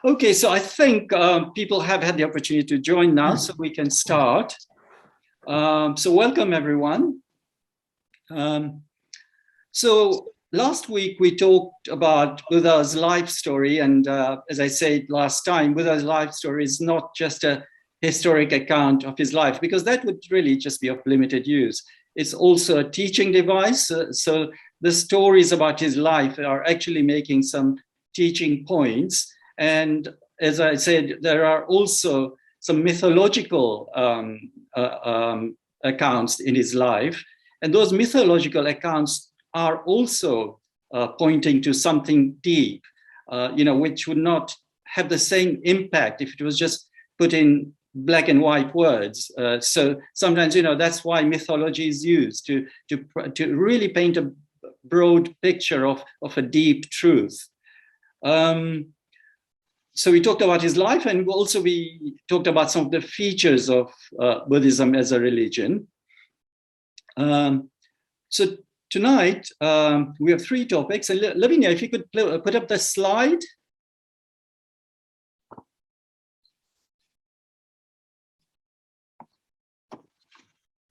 Okay, so I think people have had the opportunity to join now, so we can start. So welcome, everyone. So last week we talked about Buddha's life story, and as I said last time, Buddha's life story is not just a historic account of his life, because that would really just be of limited use. It's also a teaching device. So the stories about his life are actually making some teaching points. And as I said, there are also some mythological accounts in his life. And those mythological accounts are also pointing to something deep, which would not have the same impact if it was just put in black and white words. So sometimes, that's why mythology is used to really paint a broad picture of a deep truth. So we talked about his life, and also we talked about some of the features of Buddhism as a religion. So tonight we have three topics. And Lavinia, if you could put up the slide.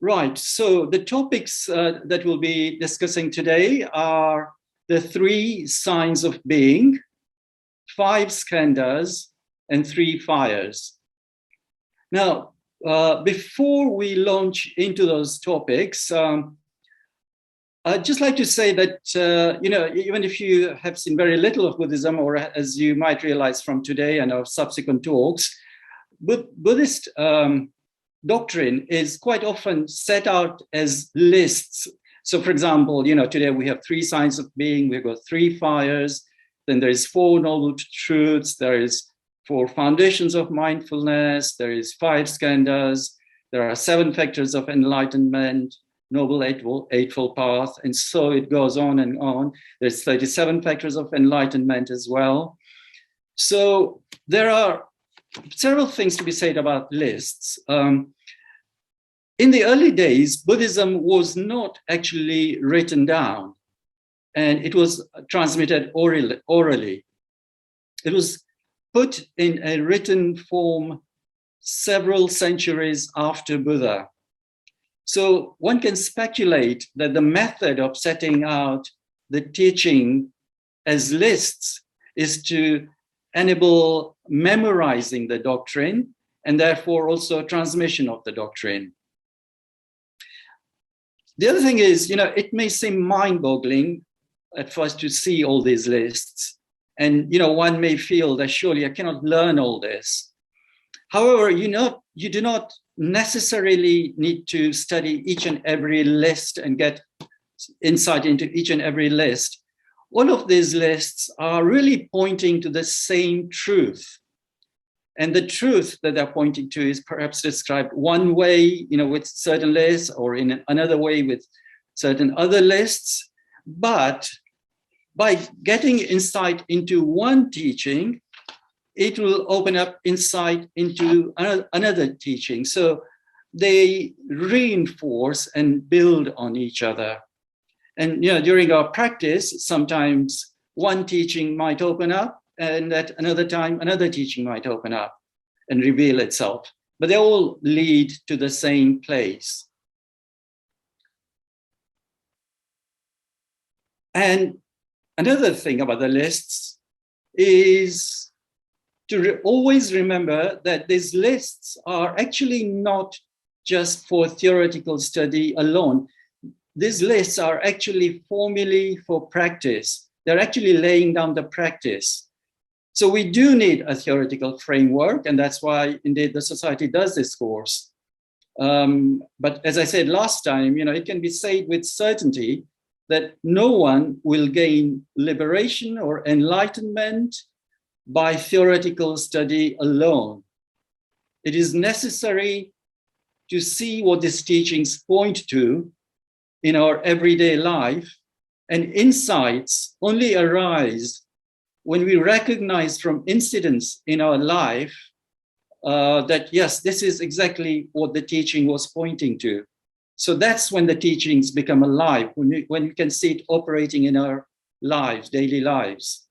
Right, so the topics that we'll be discussing today are the 3 signs of being, 5 skandhas, and 3 fires. Now, before we launch into those topics, I'd just like to say that, even if you have seen very little of Buddhism, or as you might realize from today and our subsequent talks, Buddhist doctrine is quite often set out as lists. So for example, today we have 3 signs of being, we've got 3 fires, then there is 4 noble truths, there is 4 foundations of mindfulness, there is 5 skandhas, there are 7 factors of enlightenment, noble eightfold path, and so it goes on and on. There's 37 factors of enlightenment as well. So there are several things to be said about lists. In the early days, Buddhism was not actually written down, and it was transmitted orally. It was put in a written form several centuries after Buddha. So one can speculate that the method of setting out the teaching as lists is to enable memorizing the doctrine and therefore also transmission of the doctrine. The other thing is, it may seem mind-boggling at first to see all these lists. And, one may feel that surely I cannot learn all this. However, you do not necessarily need to study each and every list and get insight into each and every list. All of these lists are really pointing to the same truth. And the truth that they're pointing to is perhaps described one way, with certain lists, or in another way with certain other lists. But by getting insight into one teaching, it will open up insight into another teaching. So they reinforce and build on each other. And during our practice, sometimes one teaching might open up, and at another time, another teaching might open up and reveal itself. But they all lead to the same place. And another thing about the lists is to always remember that these lists are actually not just for theoretical study alone. These lists are actually formulae for practice. They're actually laying down the practice. So we do need a theoretical framework, and that's why indeed the society does this course. But as I said last time, it can be said with certainty that no one will gain liberation or enlightenment by theoretical study alone. It is necessary to see what these teachings point to in our everyday life, and insights only arise when we recognize from incidents in our life that, yes, this is exactly what the teaching was pointing to. So that's when the teachings become alive, when we can see it operating in our lives, daily lives.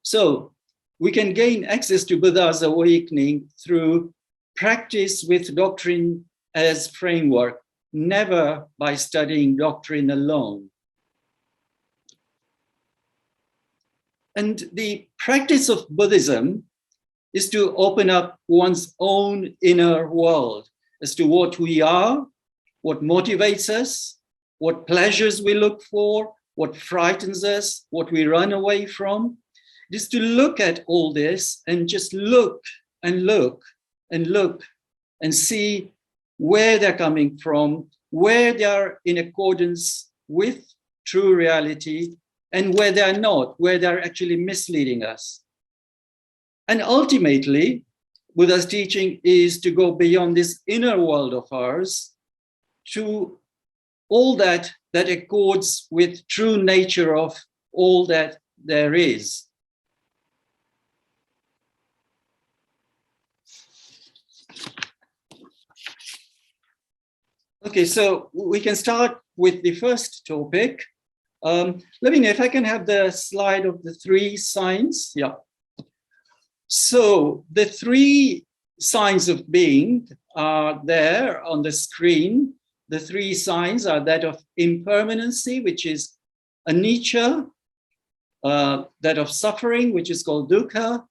So we can gain access to Buddha's awakening through practice with doctrine as framework, never by studying doctrine alone. And the practice of Buddhism is to open up one's own inner world as to what we are, what motivates us, what pleasures we look for, what frightens us, what we run away from. It is to look at all this and just look and look and look and see where they're coming from, where they are in accordance with true reality, and where they are not, where they're actually misleading us. And ultimately, Buddha's teaching is to go beyond this inner world of ours to all that accords with true nature of all that there is. Okay, so we can start with the first topic. Let me know if I can have the slide of the three signs. Yeah. So the three signs of being are there on the screen. The three signs are that of impermanency, which is anicca, that of suffering, which is called dukkha,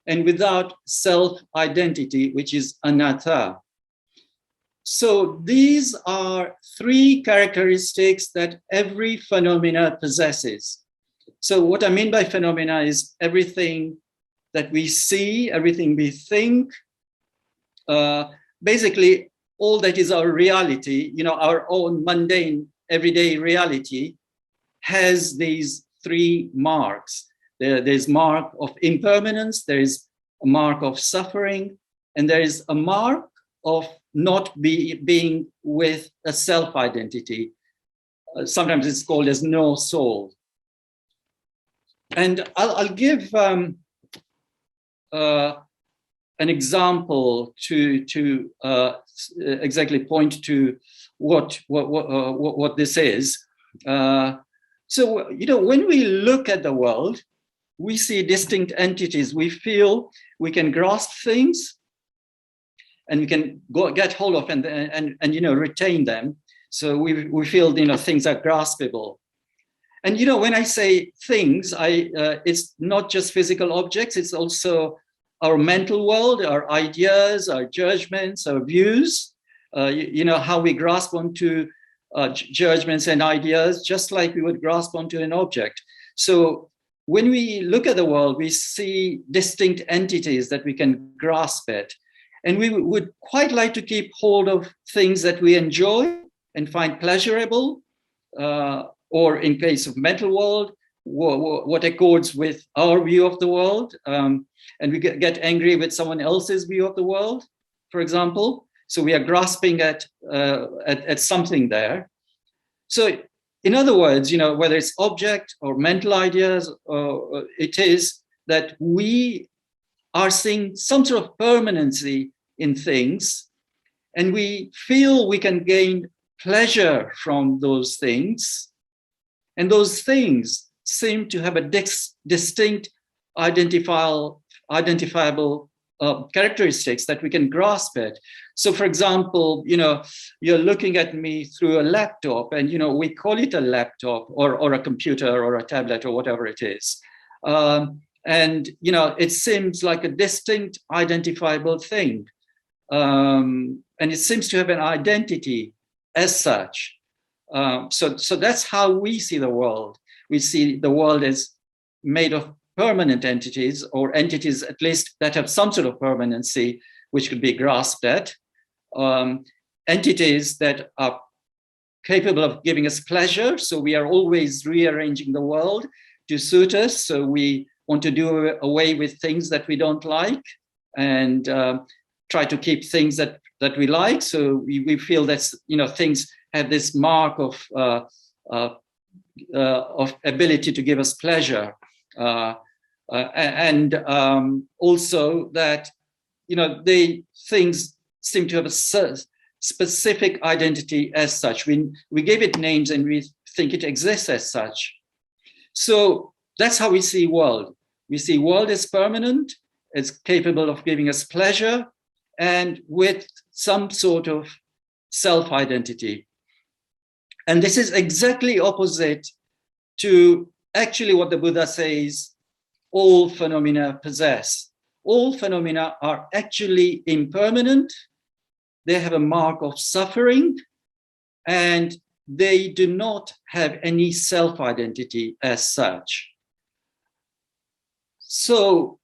and without self-identity, which is anatta. So these are three characteristics that every phenomena possesses. So what I mean by phenomena is everything that we see, everything we think, basically all that is our reality, our own mundane everyday reality has these three marks. There's mark of impermanence, there is a mark of suffering, and there is a mark of not being with a self-identity. Sometimes it's called as no soul. And I'll give an example to exactly point to what this is. So, when we look at the world, we see distinct entities. We feel we can grasp things, and we can get hold of and retain them. So we feel things are graspable. And when I say things, it's not just physical objects. It's also our mental world, our ideas, our judgments, our views. How we grasp onto judgments and ideas, just like we would grasp onto an object. So when we look at the world, we see distinct entities that we can grasp at. And we would quite like to keep hold of things that we enjoy and find pleasurable, or in case of mental world, what accords with our view of the world. And we get angry with someone else's view of the world, for example. So we are grasping at something there. So in other words, whether it's object or mental ideas, it is that we are seeing some sort of permanency in things, and we feel we can gain pleasure from those things. And those things seem to have a distinct identifiable characteristics that we can grasp at. So for example, you're looking at me through a laptop, and we call it a laptop or a computer or a tablet or whatever it is. And it seems like a distinct identifiable thing, and it seems to have an identity as such. So that's how we see the world. We see the world as made of permanent entities, or entities at least that have some sort of permanency, which could be grasped at. Entities that are capable of giving us pleasure. So we are always rearranging the world to suit us. So we want to do away with things that we don't like, and try to keep things that we like. So we feel that things have this mark of ability to give us pleasure, and also that things seem to have a specific identity as such. We give it names and we think it exists as such. So that's how we see world. We see world is permanent, it's capable of giving us pleasure, and with some sort of self-identity. And this is exactly opposite to actually what the Buddha says all phenomena possess. All phenomena are actually impermanent. They have a mark of suffering, and they do not have any self-identity as such. So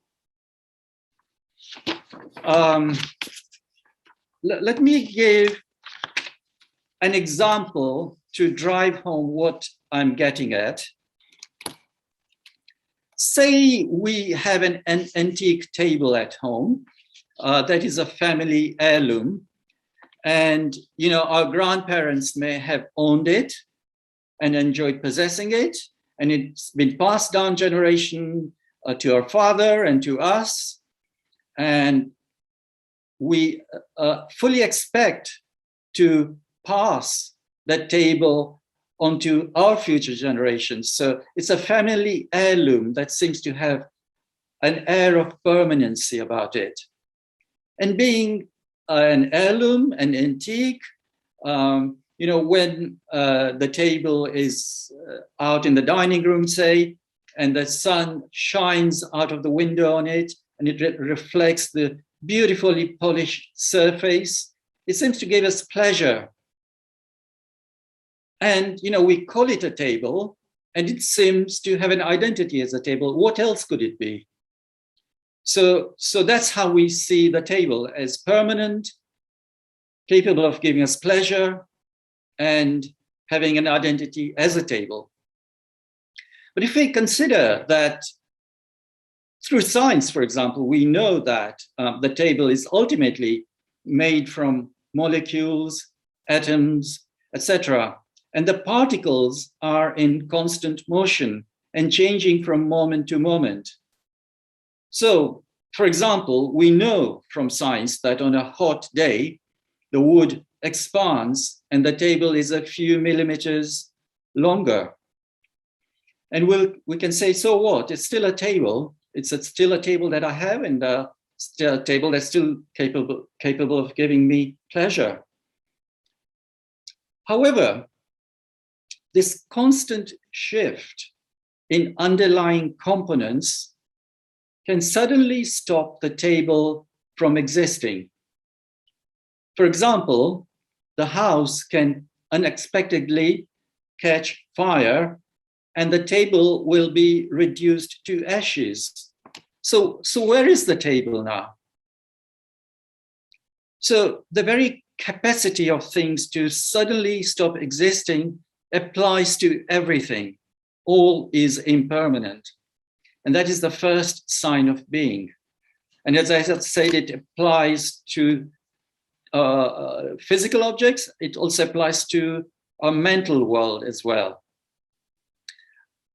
let me give an example to drive home what I'm getting at. Say we have an antique table at home that is a family heirloom, and our grandparents may have owned it and enjoyed possessing it, and it's been passed down generation to our father and to us, and we fully expect to pass that table onto our future generations. So it's a family heirloom that seems to have an air of permanency about it. And being an heirloom, an antique, when the table is out in the dining room, say, and the sun shines out of the window on it, and it reflects the beautifully polished surface, it seems to give us pleasure. And we call it a table, and it seems to have an identity as a table. What else could it be? So that's how we see the table, as permanent, capable of giving us pleasure, and having an identity as a table. But if we consider that through science, for example, we know that the table is ultimately made from molecules, atoms, etc. And the particles are in constant motion and changing from moment to moment. So, for example, we know from science that on a hot day, the wood expands and the table is a few millimeters longer. And we can say, so what? It's still a table. It's still a table that I have, and still a table that's still capable of giving me pleasure. However, this constant shift in underlying components can suddenly stop the table from existing. For example, the house can unexpectedly catch fire and the table will be reduced to ashes. So where is the table now? So the very capacity of things to suddenly stop existing applies to everything. All is impermanent. And that is the first sign of being. And as I said, it applies to physical objects. It also applies to our mental world as well.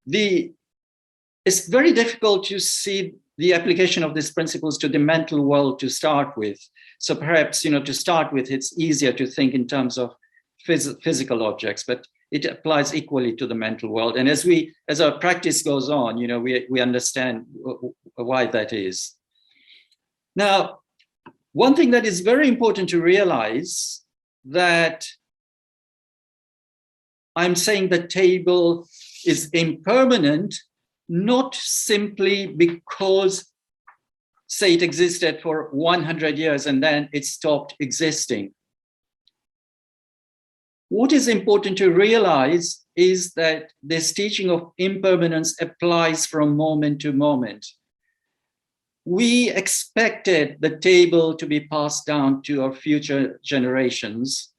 It's very difficult to see the application of these principles to the mental world to start with. So perhaps, to start with, it's easier to think in terms of physical objects, but it applies equally to the mental world. And as our practice goes on, we understand why that is. Now, one thing that is very important to realize, that I'm saying the table is impermanent, not simply because, say, it existed for 100 years and then it stopped existing. What is important to realize is that this teaching of impermanence applies from moment to moment. We expected the table to be passed down to our future generations,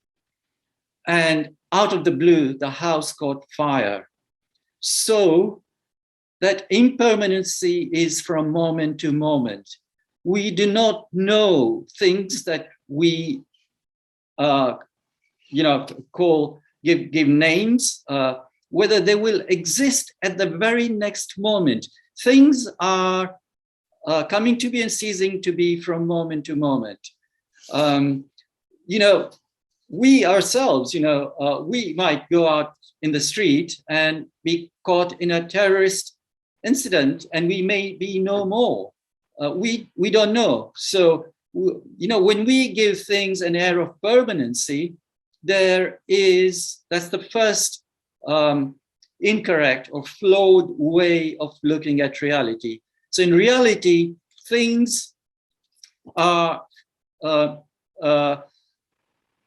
and out of the blue, the house caught fire. So that impermanency is from moment to moment. We do not know things that we give names, whether they will exist at the very next moment. Things are coming to be and ceasing to be from moment to moment. We ourselves, we might go out in the street and be caught in a terrorist incident and we may be no more. We don't know. So, when we give things an air of permanency, that's the first incorrect or flawed way of looking at reality. So in reality, things are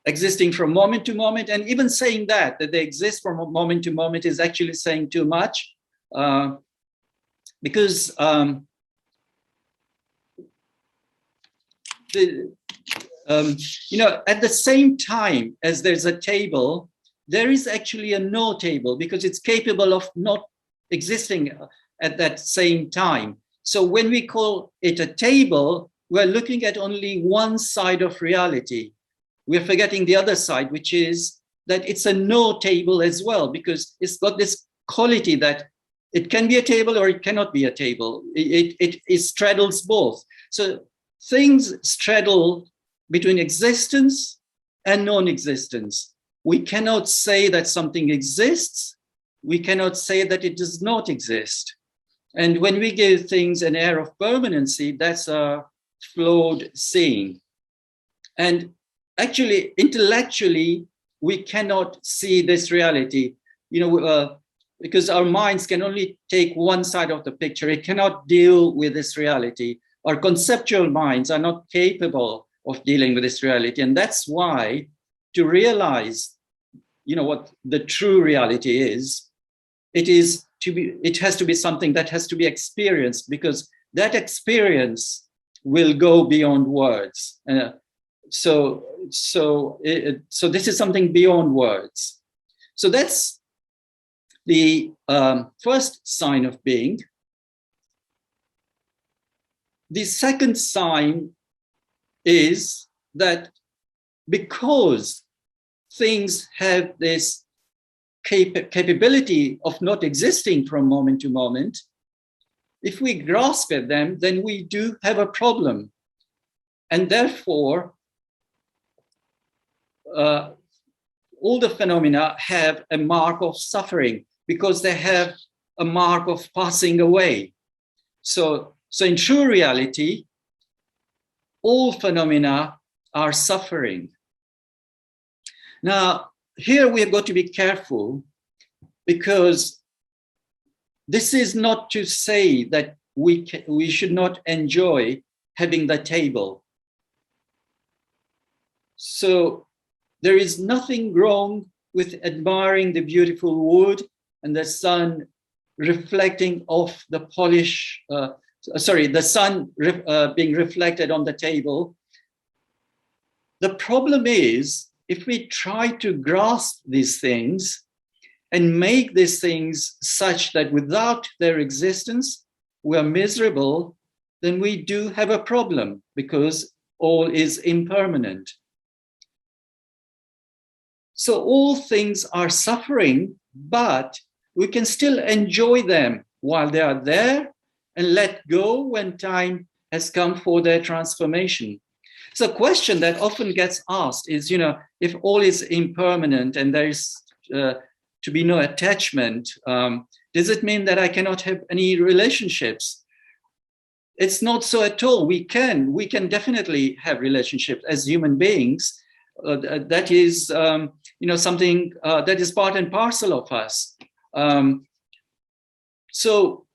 existing from moment to moment, and even saying that they exist from moment to moment is actually saying too much, because at the same time as there's a table, there is actually a no table, because it's capable of not existing at that same time. So when we call it a table, we're looking at only one side of reality. We're forgetting the other side, which is that it's a no table as well, because it's got this quality that it can be a table or it cannot be a table. It straddles both. So things straddle between existence and non-existence. We cannot say that something exists. We cannot say that it does not exist. And when we give things an air of permanency, that's a flawed seeing. And actually, intellectually, we cannot see this reality, because our minds can only take one side of the picture. It cannot deal with this reality. Our conceptual minds are not capable of dealing with this reality. And that's why, to realize, what the true reality is, it has to be something that has to be experienced, because that experience will go beyond words. So this is something beyond words. So that's the first sign of being. The second sign is that because things have this capability of not existing from moment to moment, if we grasp at them, then we do have a problem. And therefore, all the phenomena have a mark of suffering, because they have a mark of passing away. So in true reality, all phenomena are suffering. Now, here we have got to be careful, because this is not to say that we should not enjoy having the table. So there is nothing wrong with admiring the beautiful wood and the sun reflecting off the polish, the sun being reflected on the table. The problem is, if we try to grasp these things and make these things such that without their existence we are miserable, then we do have a problem, because all is impermanent. So all things are suffering, but we can still enjoy them while they are there and let go when time has come for their transformation. So a question that often gets asked is, if all is impermanent and there is to be no attachment, does it mean that I cannot have any relationships? It's not so at all. We can definitely have relationships as human beings. That is, something that is part and parcel of us. So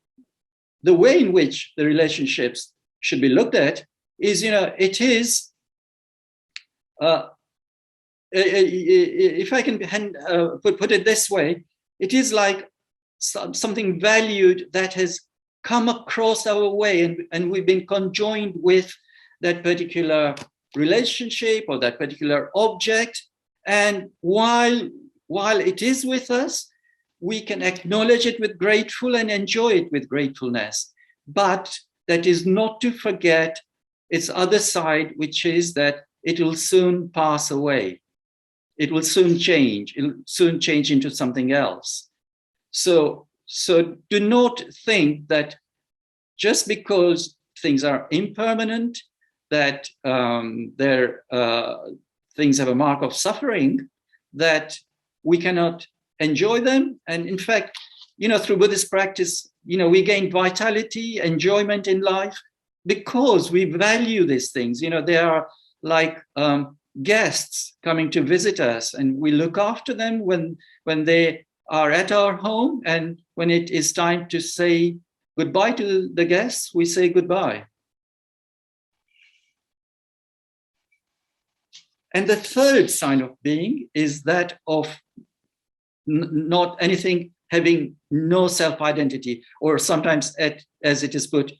the way in which the relationships should be looked at is, it is, if I can put it this way, it is like something valued that has come across our way, and we've been conjoined with that particular relationship or that particular object. And while it is with us, we can acknowledge it with grateful and enjoy it with gratefulness. But that is not to forget its other side, which is that it will soon pass away. It will soon change. It will soon change into something else. So do not think that just because things are impermanent, that things have a mark of suffering, that we cannot enjoy them. And in fact, through Buddhist practice, we gain vitality, enjoyment in life because we value these things. They are like guests coming to visit us, and we look after them when they are at our home, and when it is time to say goodbye to the guests, we say goodbye. And the third sign of being is that of not anything, having no self-identity, or sometimes, as it is put,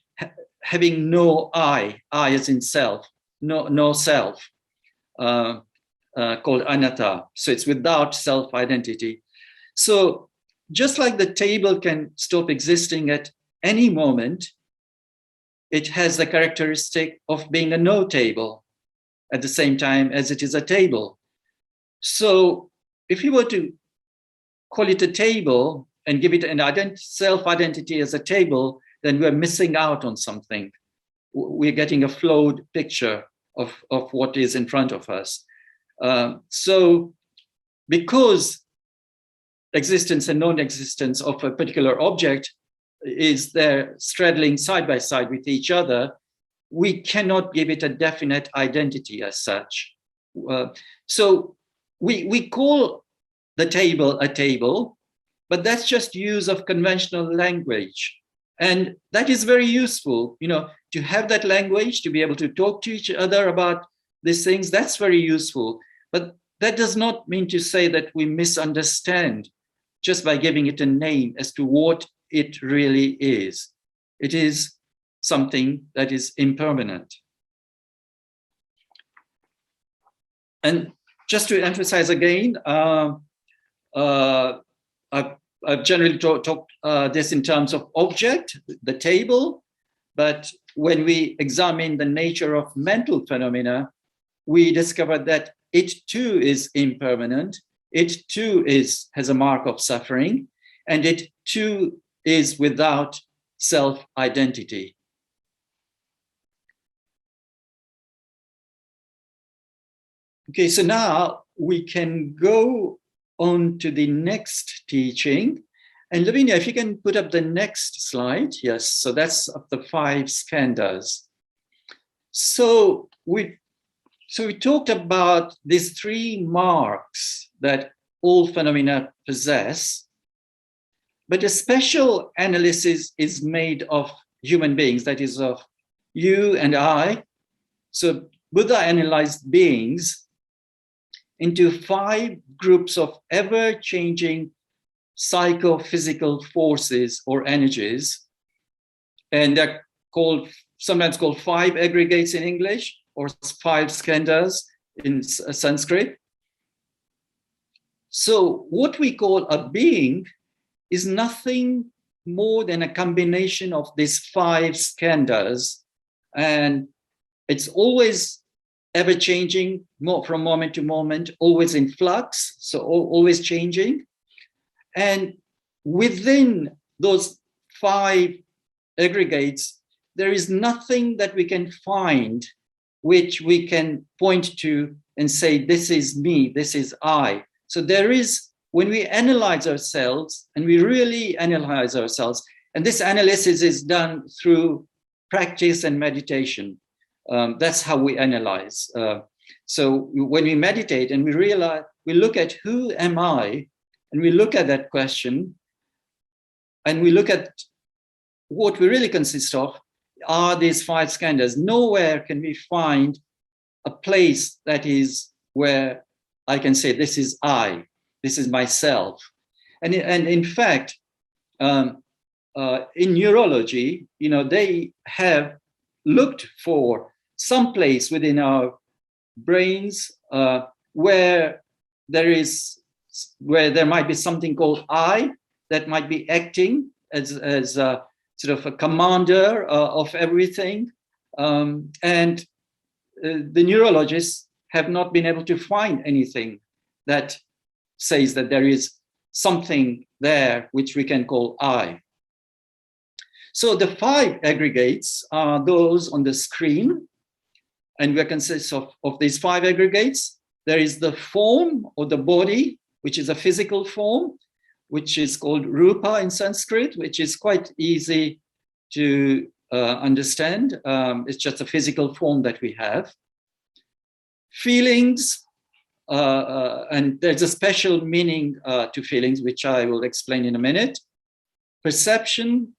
having no I as in self, no self, called anatta. So it's without self-identity. So just like the table can stop existing at any moment, it has the characteristic of being a no table at the same time as it is a table. So if you were to call it a table and give it an self-identity as a table, then we're missing out on something. We're getting a flawed picture of what is in front of us. So because existence and non-existence of a particular object is there straddling side by side with each other, we cannot give it a definite identity as such. So we call the table a table, but that's just use of conventional language. And that is very useful, to have that language, to be able to talk to each other about these things, that's very useful. But that does not mean to say that we misunderstand just by giving it a name as to what it really is. It is something that is impermanent. And just to emphasize again, I've generally talked this in terms of object, the table, but when we examine the nature of mental phenomena, we discover that it too is impermanent, it too has a mark of suffering, and it too is without self-identity. Okay, so now we can go on to the next teaching. And Lavinia, if you can put up the next slide. Yes, so that's of the 5 skandhas. So we talked about these 3 marks that all phenomena possess, but a special analysis is made of human beings, that is of you and I. So Buddha analyzed beings into 5 groups of ever-changing psychophysical forces or energies, and they're sometimes called 5 aggregates in English, or 5 skandhas in Sanskrit. So what we call a being is nothing more than a combination of these 5 skandhas, and it's always ever-changing, from moment to moment, always in flux, so always changing. And within those 5 aggregates, there is nothing that we can find which we can point to and say, this is me, this is I. So there is, when we analyze ourselves, and we really analyze ourselves, and this analysis is done through practice and meditation. That's how we analyze. So when we meditate and we look at who am I, and we look at that question, and we look at what we really consist of, are these 5 skandhas. Nowhere can we find a place that is where I can say, this is I, this is myself. And in fact, in neurology, they have looked for some place within our brains where there might be something called I that might be acting as a sort of a commander of everything. And the neurologists have not been able to find anything that says that there is something there which we can call I. So the 5 aggregates are those on the screen, and we consist of these 5 aggregates. There is the form or the body, which is a physical form. which is called rupa in Sanskrit, which is quite easy to understand. It's just a physical form that we have. Feelings, and there's a special meaning to feelings, which I will explain in a minute. Perception,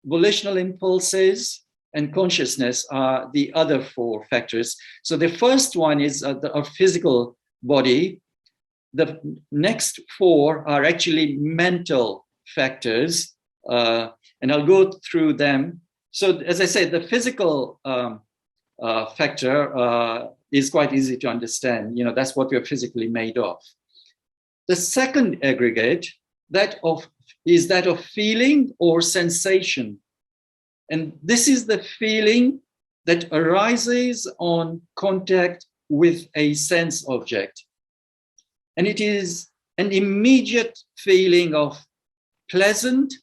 volitional impulses, and consciousness are the other four factors. So the first one is our physical body. The next four are actually mental factors, and I'll go through them. So as I said, the physical factor is quite easy to understand. You know, that's what we're physically made of. The second aggregate, is that of feeling or sensation. And this is the feeling that arises on contact with a sense object. And it is an immediate feeling of pleasant,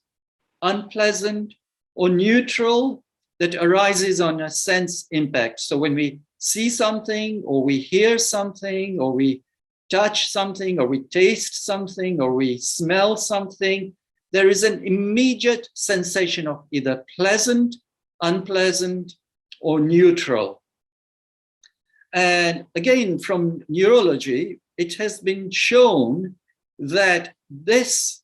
unpleasant, or neutral that arises on a sense impact. So when we see something, or we hear something, or we touch something, or we taste something, or we smell something, there is an immediate sensation of either pleasant, unpleasant, or neutral. And again, from neurology, it has been shown that this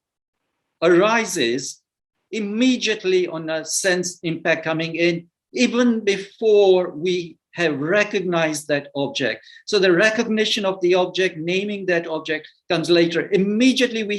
arises immediately on a sense impact coming in, even before we have recognized that object. So the recognition of the object, naming that object, comes later. Immediately we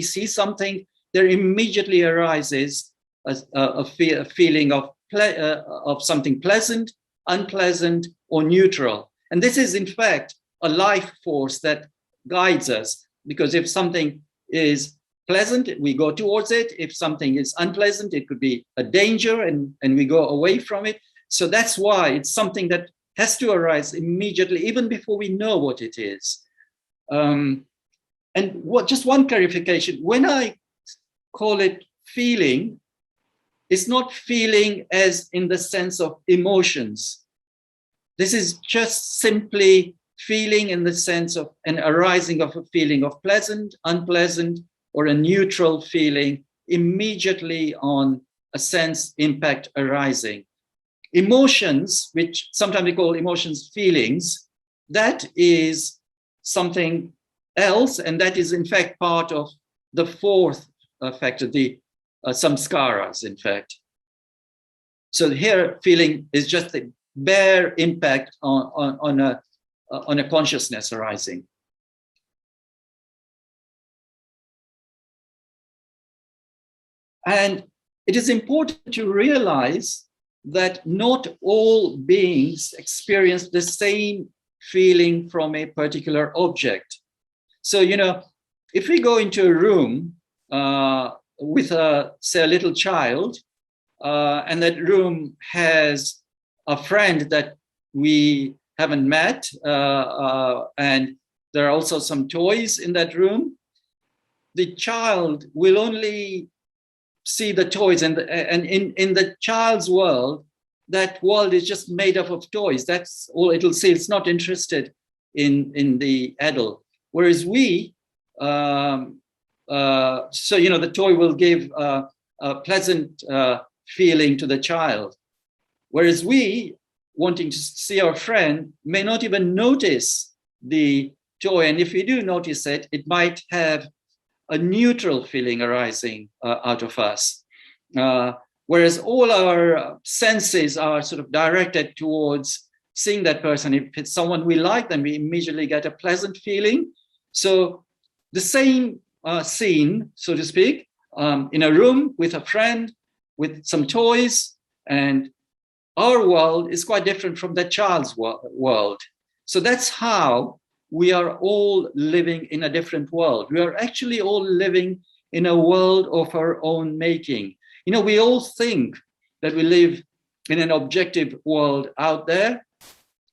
see something, there immediately arises a feeling of something pleasant, unpleasant, or neutral. And this is, in fact, a life force that guides us, because if something is pleasant, we go towards it. If something is unpleasant, it could be a danger, and we go away from it. So that's why it's something that has to arise immediately, even before we know what it is. And just one clarification, when I call it feeling, it's not feeling as in the sense of emotions. This is just simply feeling in the sense of an arising of a feeling of pleasant, unpleasant, or a neutral feeling immediately on a sense impact arising. Emotions, which sometimes we call emotions feelings, that is something else, and that is in fact part of the fourth factor, the samskaras, in fact. So here, feeling is just the bare impact on a consciousness arising. And it is important to realize that not all beings experience the same feeling from a particular object. So, you know, if we go into a room with, say, a little child, and that room has a friend that we haven't met, and there are also some toys in that room, the child will only see the toys, and in the child's world, that world is just made up of toys. That's all it'll see. It's not interested in the adult. Whereas we, so, you know, the toy will give a pleasant feeling to the child. Whereas we, wanting to see our friend, may not even notice the toy. And if we do notice it, it might have a neutral feeling arising out of us. Whereas all our senses are sort of directed towards seeing that person. If it's someone we like, then we immediately get a pleasant feeling. So the same scene, so to speak, in a room with a friend, with some toys, and our world is quite different from that child's world. So that's how we are all living in a different world. We are actually all living in a world of our own making. You know, we all think that we live in an objective world out there,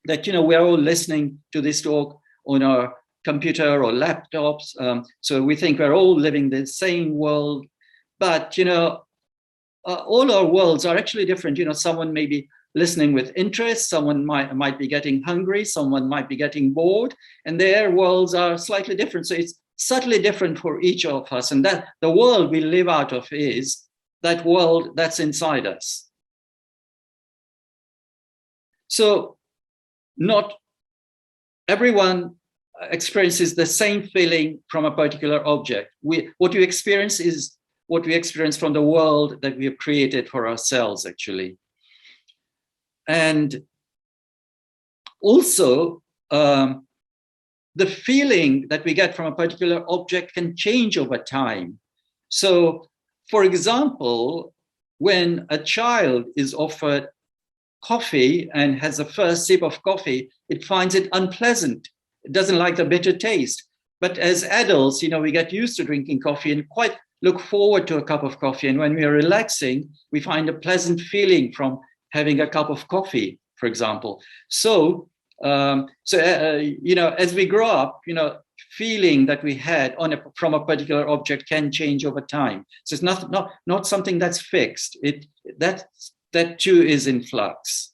that, you know, we're all listening to this talk on our computer or laptops. So we think we're all living the same world. But, you know, all our worlds are actually different. You know, someone may be listening with interest, someone might be getting hungry, someone might be getting bored, and their worlds are slightly different. So it's subtly different for each of us, and that the world we live out of is that world that's inside us. So not everyone experiences the same feeling from a particular object. What you experience is what we experience from the world that we have created for ourselves, actually. And also, the feeling that we get from a particular object can change over time. So, for example, when a child is offered coffee and has a first sip of coffee, it finds it unpleasant. It doesn't like the bitter taste. But as adults, we get used to drinking coffee and quite look forward to a cup of coffee. And when we are relaxing, we find a pleasant feeling from having a cup of coffee, for example. So, as we grow up, feeling that we had from a particular object can change over time. So it's not something that's fixed. That too is in flux.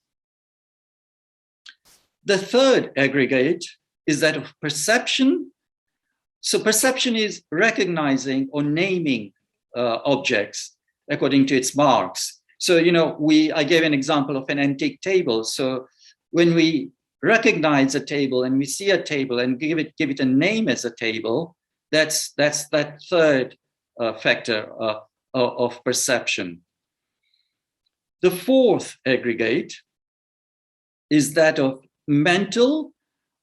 The third aggregate is that of perception. So perception is recognizing or naming objects according to its marks. So, I gave an example of an antique table. So when we recognize a table and we see a table and give it a name as a table, that's that third factor of perception. The fourth aggregate is that of mental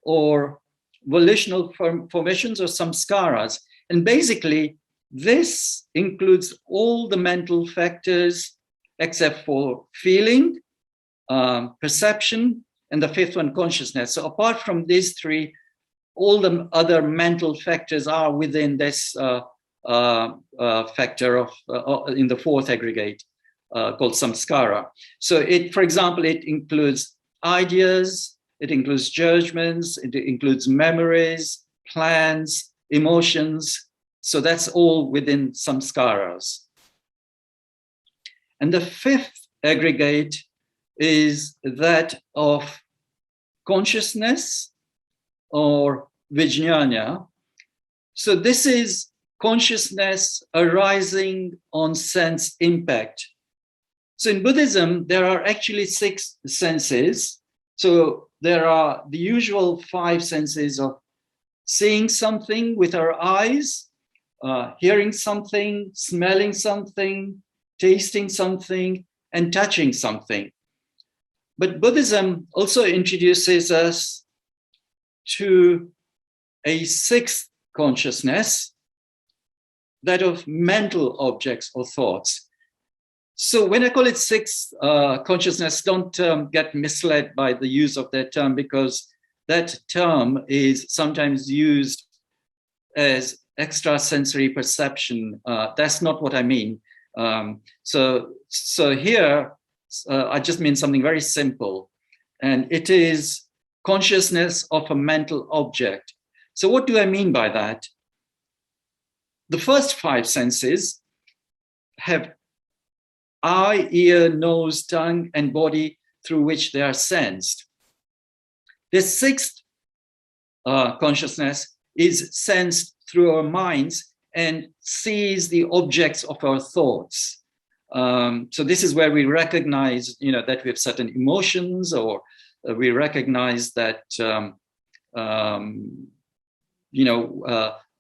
or volitional formations or samskaras. And basically, this includes all the mental factors except for feeling, perception, and the fifth one, consciousness. So apart from these three, all the other mental factors are within this factor of in the fourth aggregate called samskara. So for example, it includes ideas, it includes judgments, it includes memories, plans, emotions. So that's all within samskaras. And the fifth aggregate is that of consciousness or vijnana. So this is consciousness arising on sense impact. So in Buddhism, there are actually 6 senses. So there are the usual 5 senses of seeing something with our eyes, hearing something, smelling something, tasting something, and touching something. But Buddhism also introduces us to a 6th consciousness, that of mental objects or thoughts. So when I call it 6th consciousness, don't get misled by the use of that term, because that term is sometimes used as extrasensory perception. That's not what I mean. So here, I just mean something very simple, and it is consciousness of a mental object. So what do I mean by that? The first 5 senses have eye, ear, nose, tongue, and body through which they are sensed. The 6th consciousness is sensed through our minds and sees the objects of our thoughts. So this is where we recognize, that we have certain emotions, or we recognize that,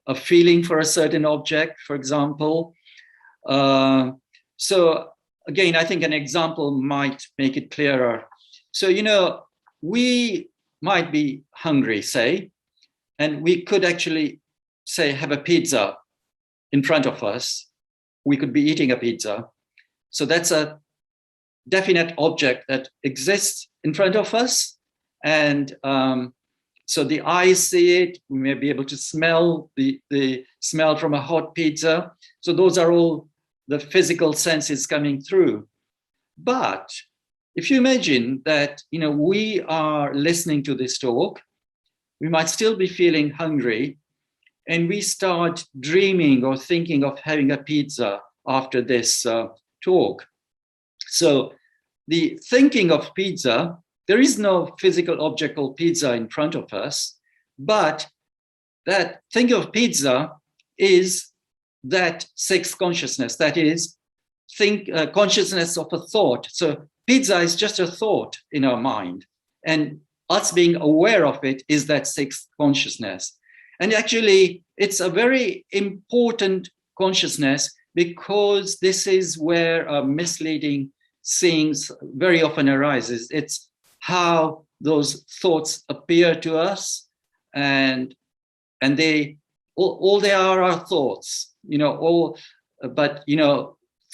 a feeling for a certain object, for example. So again, I think an example might make it clearer. So, we might be hungry, say, and we could actually, say, have a pizza in front of us. We could be eating a pizza. So that's a definite object that exists in front of us. And so the eyes see it. We may be able to smell the smell from a hot pizza. So those are all the physical senses coming through. But if you imagine that, we are listening to this talk, we might still be feeling hungry, and we start dreaming or thinking of having a pizza after this talk. So the thinking of pizza, there is no physical object called pizza in front of us, but that think of pizza is that sixth consciousness, that is, consciousness of a thought. So pizza is just a thought in our mind, and us being aware of it is that sixth consciousness. And actually, it's a very important consciousness because this is where misleading seeings very often arises. It's how those thoughts appear to us, and they all they are thoughts, but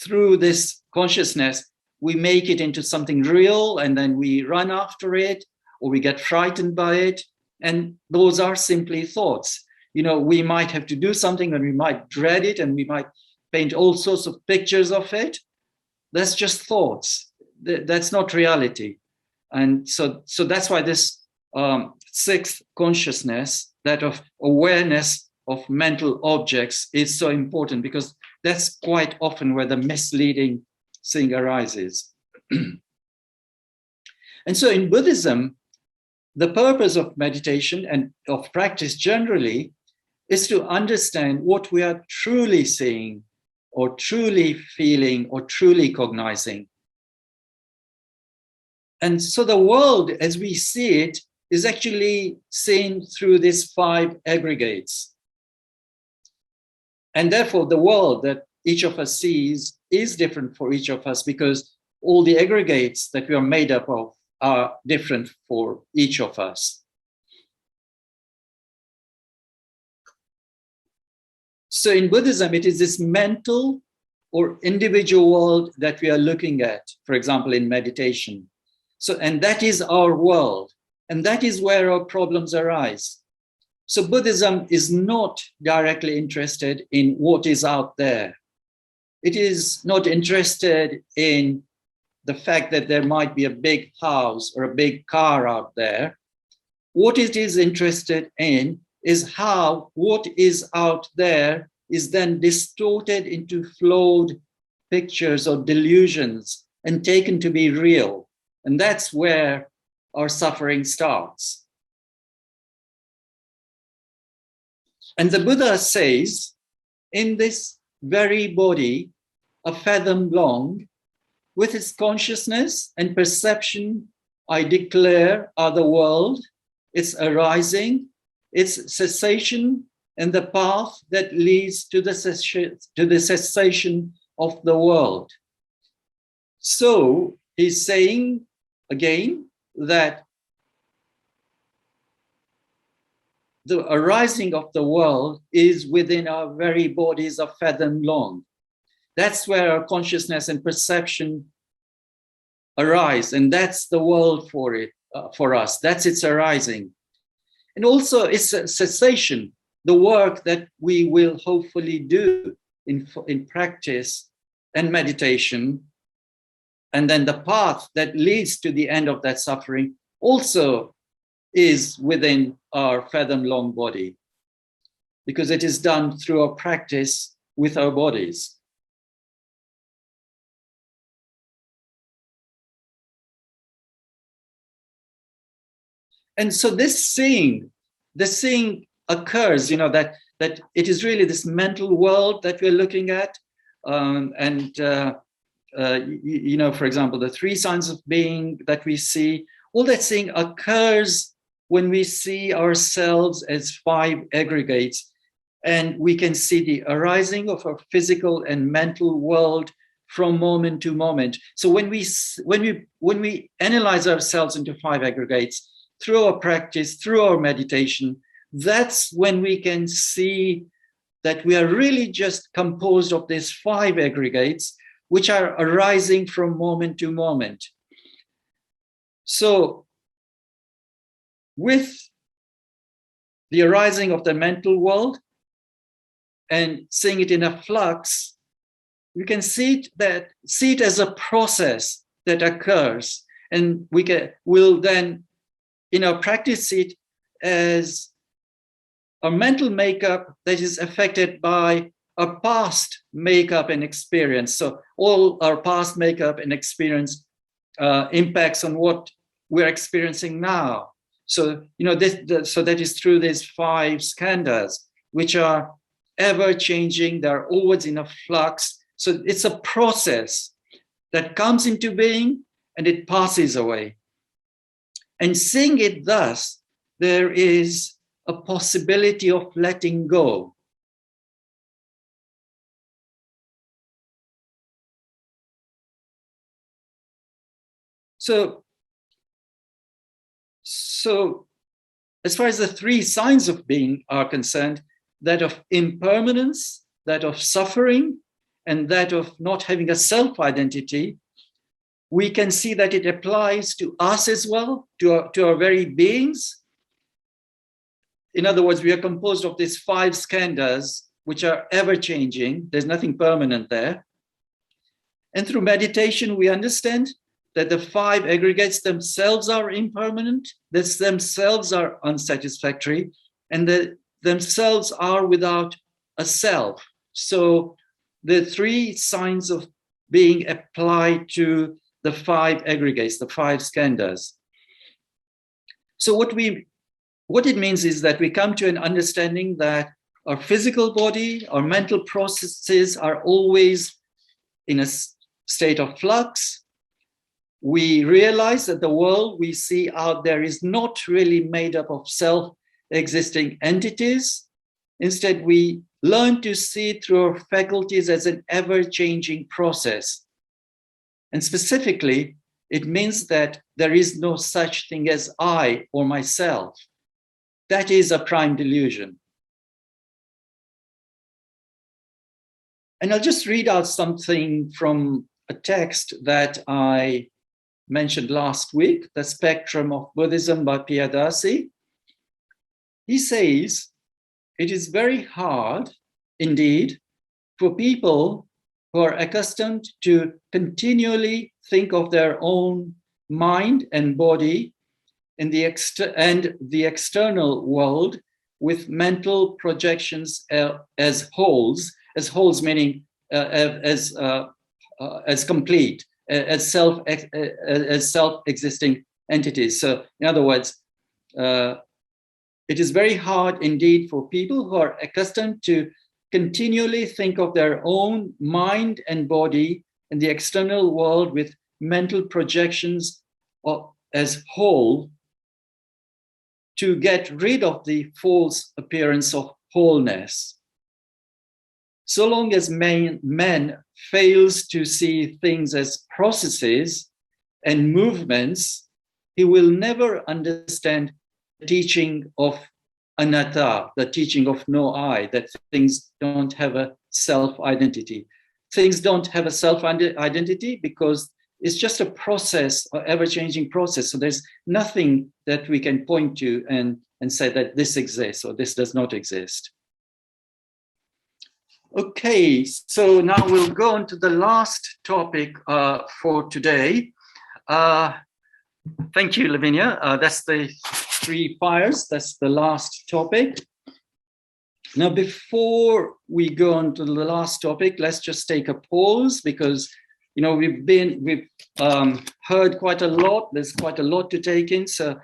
through this consciousness we make it into something real, and then we run after it, or we get frightened by it, and those are simply thoughts. We might have to do something and we might dread it, and we might paint all sorts of pictures of it. That's just thoughts. That's not reality. And so that's why this sixth consciousness, that of awareness of mental objects, is so important, because that's quite often where the misleading thing arises. And so in Buddhism, the purpose of meditation and of practice generally is to understand what we are truly seeing, or truly feeling, or truly cognizing. And so the world as we see it is actually seen through these 5 aggregates. And therefore the world that each of us sees is different for each of us, because all the aggregates that we are made up of are different for each of us. So in Buddhism, it is this mental or individual world that we are looking at, for example, in meditation. And that is our world, and that is where our problems arise. So Buddhism is not directly interested in what is out there. It is not interested in the fact that there might be a big house or a big car out there. What it is interested in is how what is out there is then distorted into flawed pictures or delusions and taken to be real. And that's where our suffering starts. And the Buddha says, in this very body, a fathom long, with its consciousness and perception, I declare are the world, its arising, its cessation, and the path that leads to the cessation of the world. So he's saying again that the arising of the world is within our very bodies a fathom long. That's where our consciousness and perception arise, and that's the world for us. That's its arising. And also it's a cessation, the work that we will hopefully do in practice and meditation, and then the path that leads to the end of that suffering also is within our fathom-long body, because it is done through our practice with our bodies. And so this seeing occurs, that it is really this mental world that we're looking at. For example, the 3 signs of being that we see, all that seeing occurs when we see ourselves as 5 aggregates, and we can see the arising of our physical and mental world from moment to moment. So when we analyze ourselves into 5 aggregates through our practice, through our meditation, that's when we can see that we are really just composed of these 5 aggregates, which are arising from moment to moment. So with the arising of the mental world and seeing it in a flux, we can see it as a process that occurs, and we'll then in our practice see it as a mental makeup that is affected by our past makeup and experience. So all our past makeup and experience impacts on what we're experiencing now. So, so that is through these 5 skandhas, which are ever changing, they're always in a flux. So it's a process that comes into being and it passes away. And seeing it thus, there is a possibility of letting go. So as far as the 3 signs of being are concerned, that of impermanence, that of suffering, and that of not having a self-identity, we can see that it applies to us as well, to our very beings. In other words, we are composed of these 5 skandhas, which are ever-changing. There's nothing permanent there. And through meditation, we understand that the 5 aggregates themselves are impermanent, that themselves are unsatisfactory, and that themselves are without a self. So the 3 signs of being apply to the 5 aggregates, the 5 skandhas. So what it means is that we come to an understanding that our physical body, our mental processes are always in a state of flux. We realize that the world we see out there is not really made up of self-existing entities. Instead, we learn to see through our faculties as an ever-changing process. And specifically, it means that there is no such thing as I or myself. That is a prime delusion. And I'll just read out something from a text that I mentioned last week, The Spectrum of Buddhism by Piyadasi. He says, it is very hard, indeed, for people who are accustomed to continually think of their own mind and body in the external world with mental projections as wholes meaning as complete, as self-existing entities. So in other words, it is very hard indeed for people who are accustomed to continually think of their own mind and body in the external world with mental projections as whole, to get rid of the false appearance of wholeness. So long as man fails to see things as processes and movements, he will never understand the teaching of anatta, the teaching of no I, that things don't have a self-identity. Things don't have a self-identity because it's just a process, an ever-changing process. So there's nothing that we can point to and say that this exists or this does not exist. Okay, so now we'll go on to the last topic for today. Thank you, Lavinia. That's the 3 fires. That's the last topic. Now, before we go on to the last topic, let's just take a pause because we've heard quite a lot. There's quite a lot to take in, so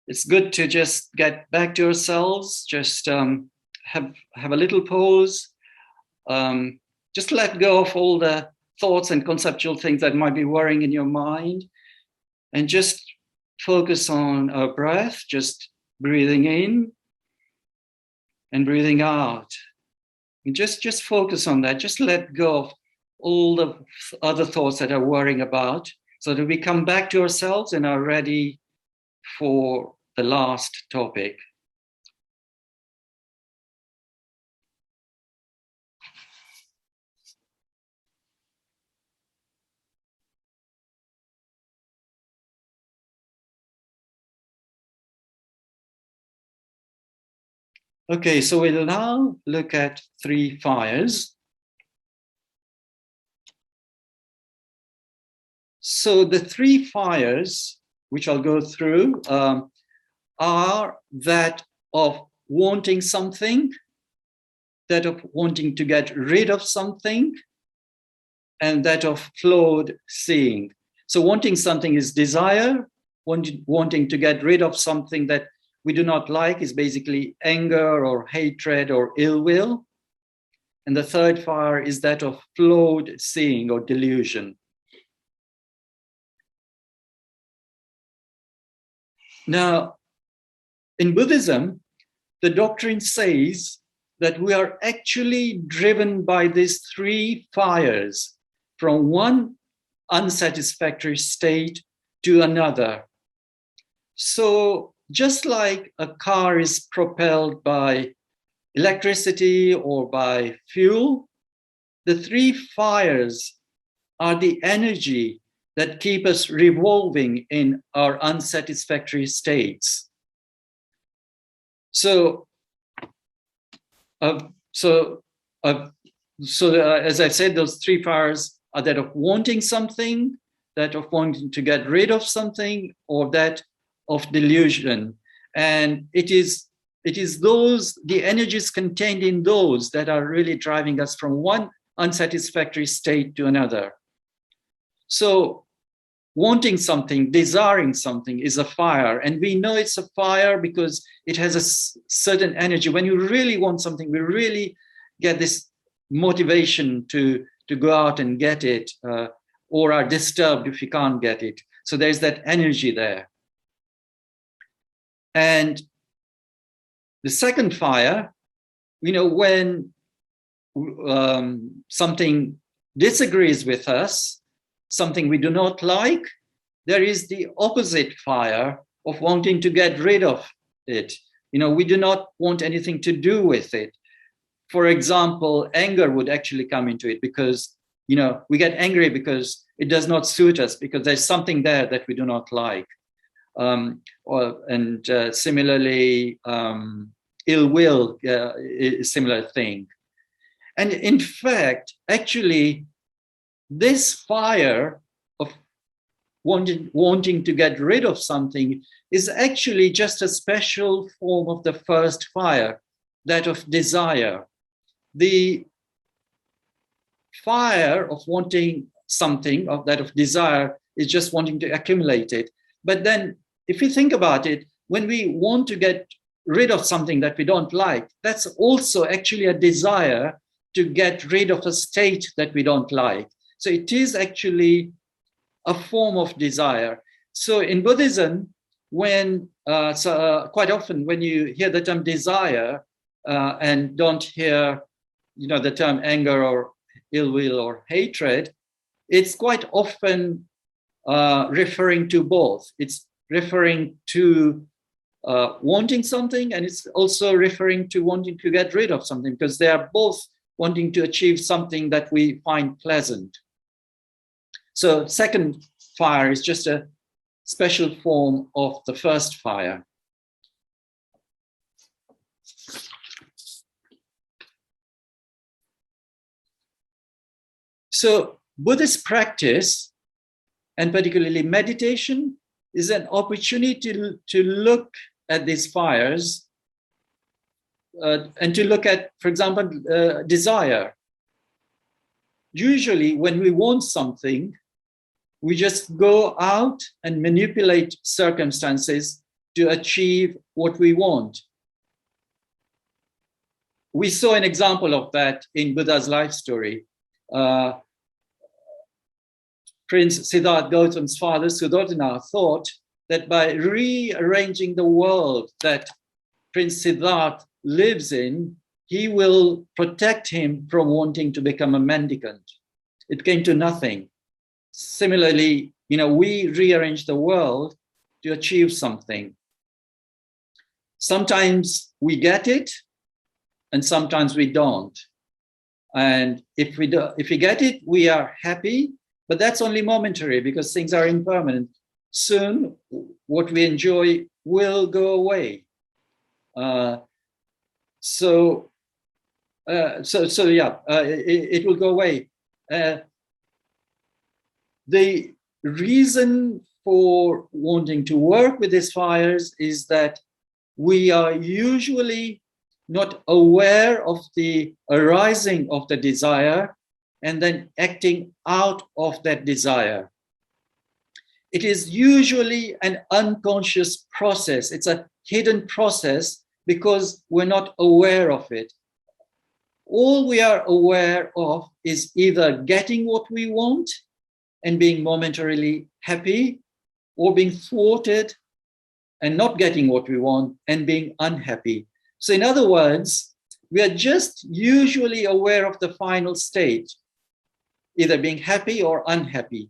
it's good to just get back to ourselves. Just have a little pause. Just let go of all the thoughts and conceptual things that might be worrying in your mind, and just focus on our breath, just breathing in and breathing out. And just focus on that. Just let go of all the other thoughts that are worrying about, so that we come back to ourselves and are ready for the last topic. Okay, so we'll now look at 3 fires. So the 3 fires, which I'll go through, are that of wanting something, that of wanting to get rid of something, and that of flawed seeing. So wanting something is desire, wanting to get rid of something that we do not like is basically anger or hatred or ill will. And the third fire is that of flawed seeing or delusion. Now, in Buddhism, the doctrine says that we are actually driven by these three fires from one unsatisfactory state to another. So just like a car is propelled by electricity or by fuel, the three fires are the energy that keep us revolving in our unsatisfactory states. So as I said, those three fires are that of wanting something, that of wanting to get rid of something, or that of delusion. And it is those, the energies contained in those, that are really driving us from one unsatisfactory state to another. So wanting something, desiring something is a fire. And we know it's a fire because it has a certain energy. When you really want something, we really get this motivation to go out and get it, or are disturbed if you can't get it. So there's that energy there. And the second fire, when something disagrees with us, something we do not like, there is the opposite fire of wanting to get rid of it. We do not want anything to do with it. For example, anger would actually come into it because, we get angry because it does not suit us, because there's something there that we do not like. Similarly, ill will is a similar thing. And in fact, actually, this fire of wanting to get rid of something is actually just a special form of the first fire, that of desire. The fire of wanting something, of that of desire, is just wanting to accumulate it. But then if you think about it, when we want to get rid of something that we don't like, that's also actually a desire to get rid of a state that we don't like. So it is actually a form of desire. So in Buddhism, quite often when you hear the term desire and don't hear, the term anger or ill will or hatred, it's quite often referring to both. It's referring to wanting something, and it's also referring to wanting to get rid of something, because they are both wanting to achieve something that we find pleasant. So second fire is just a special form of the first fire. So Buddhist practice, and particularly meditation, is an opportunity to look at these fires and to look at, for example, desire. Usually when we want something, we just go out and manipulate circumstances to achieve what we want. We saw an example of that in Buddha's life story. Prince Siddhartha Gautam's father, Suddhodana, thought that by rearranging the world that Prince Siddhartha lives in, he will protect him from wanting to become a mendicant. It came to nothing. Similarly, we rearrange the world to achieve something. Sometimes we get it, and sometimes we don't. And if we get it, we are happy, but that's only momentary because things are impermanent. Soon, what we enjoy will go away. It will go away. The reason for wanting to work with these fires is that we are usually not aware of the arising of the desire and then acting out of that desire. it is usually an unconscious process. It's a hidden process because we're not aware of it. All we are aware of is either getting what we want and being momentarily happy, or being thwarted and not getting what we want and being unhappy. So in other words, we are just usually aware of the final state, either being happy or unhappy.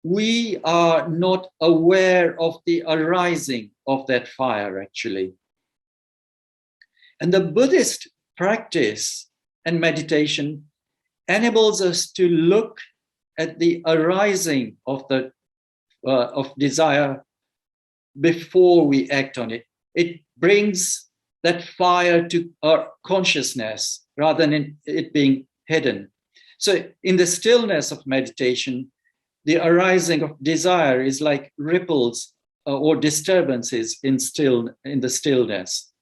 We are not aware of the arising of that fire, actually. And the Buddhist practice and meditation enables us to look at the arising of desire before we act on it. It brings that fire to our consciousness rather than it being hidden. So in the stillness of meditation, the arising of desire is like ripples or disturbances in the stillness.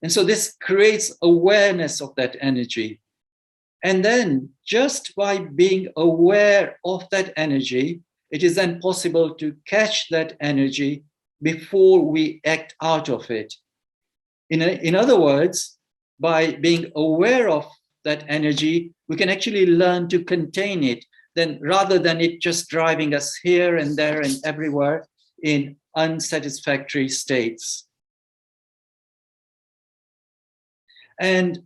And so this creates awareness of that energy. And then just by being aware of that energy, it is then possible to catch that energy before we act out of it. In other words, by being aware of that energy, we can actually learn to contain it, then rather than it just driving us here and there and everywhere in unsatisfactory states. And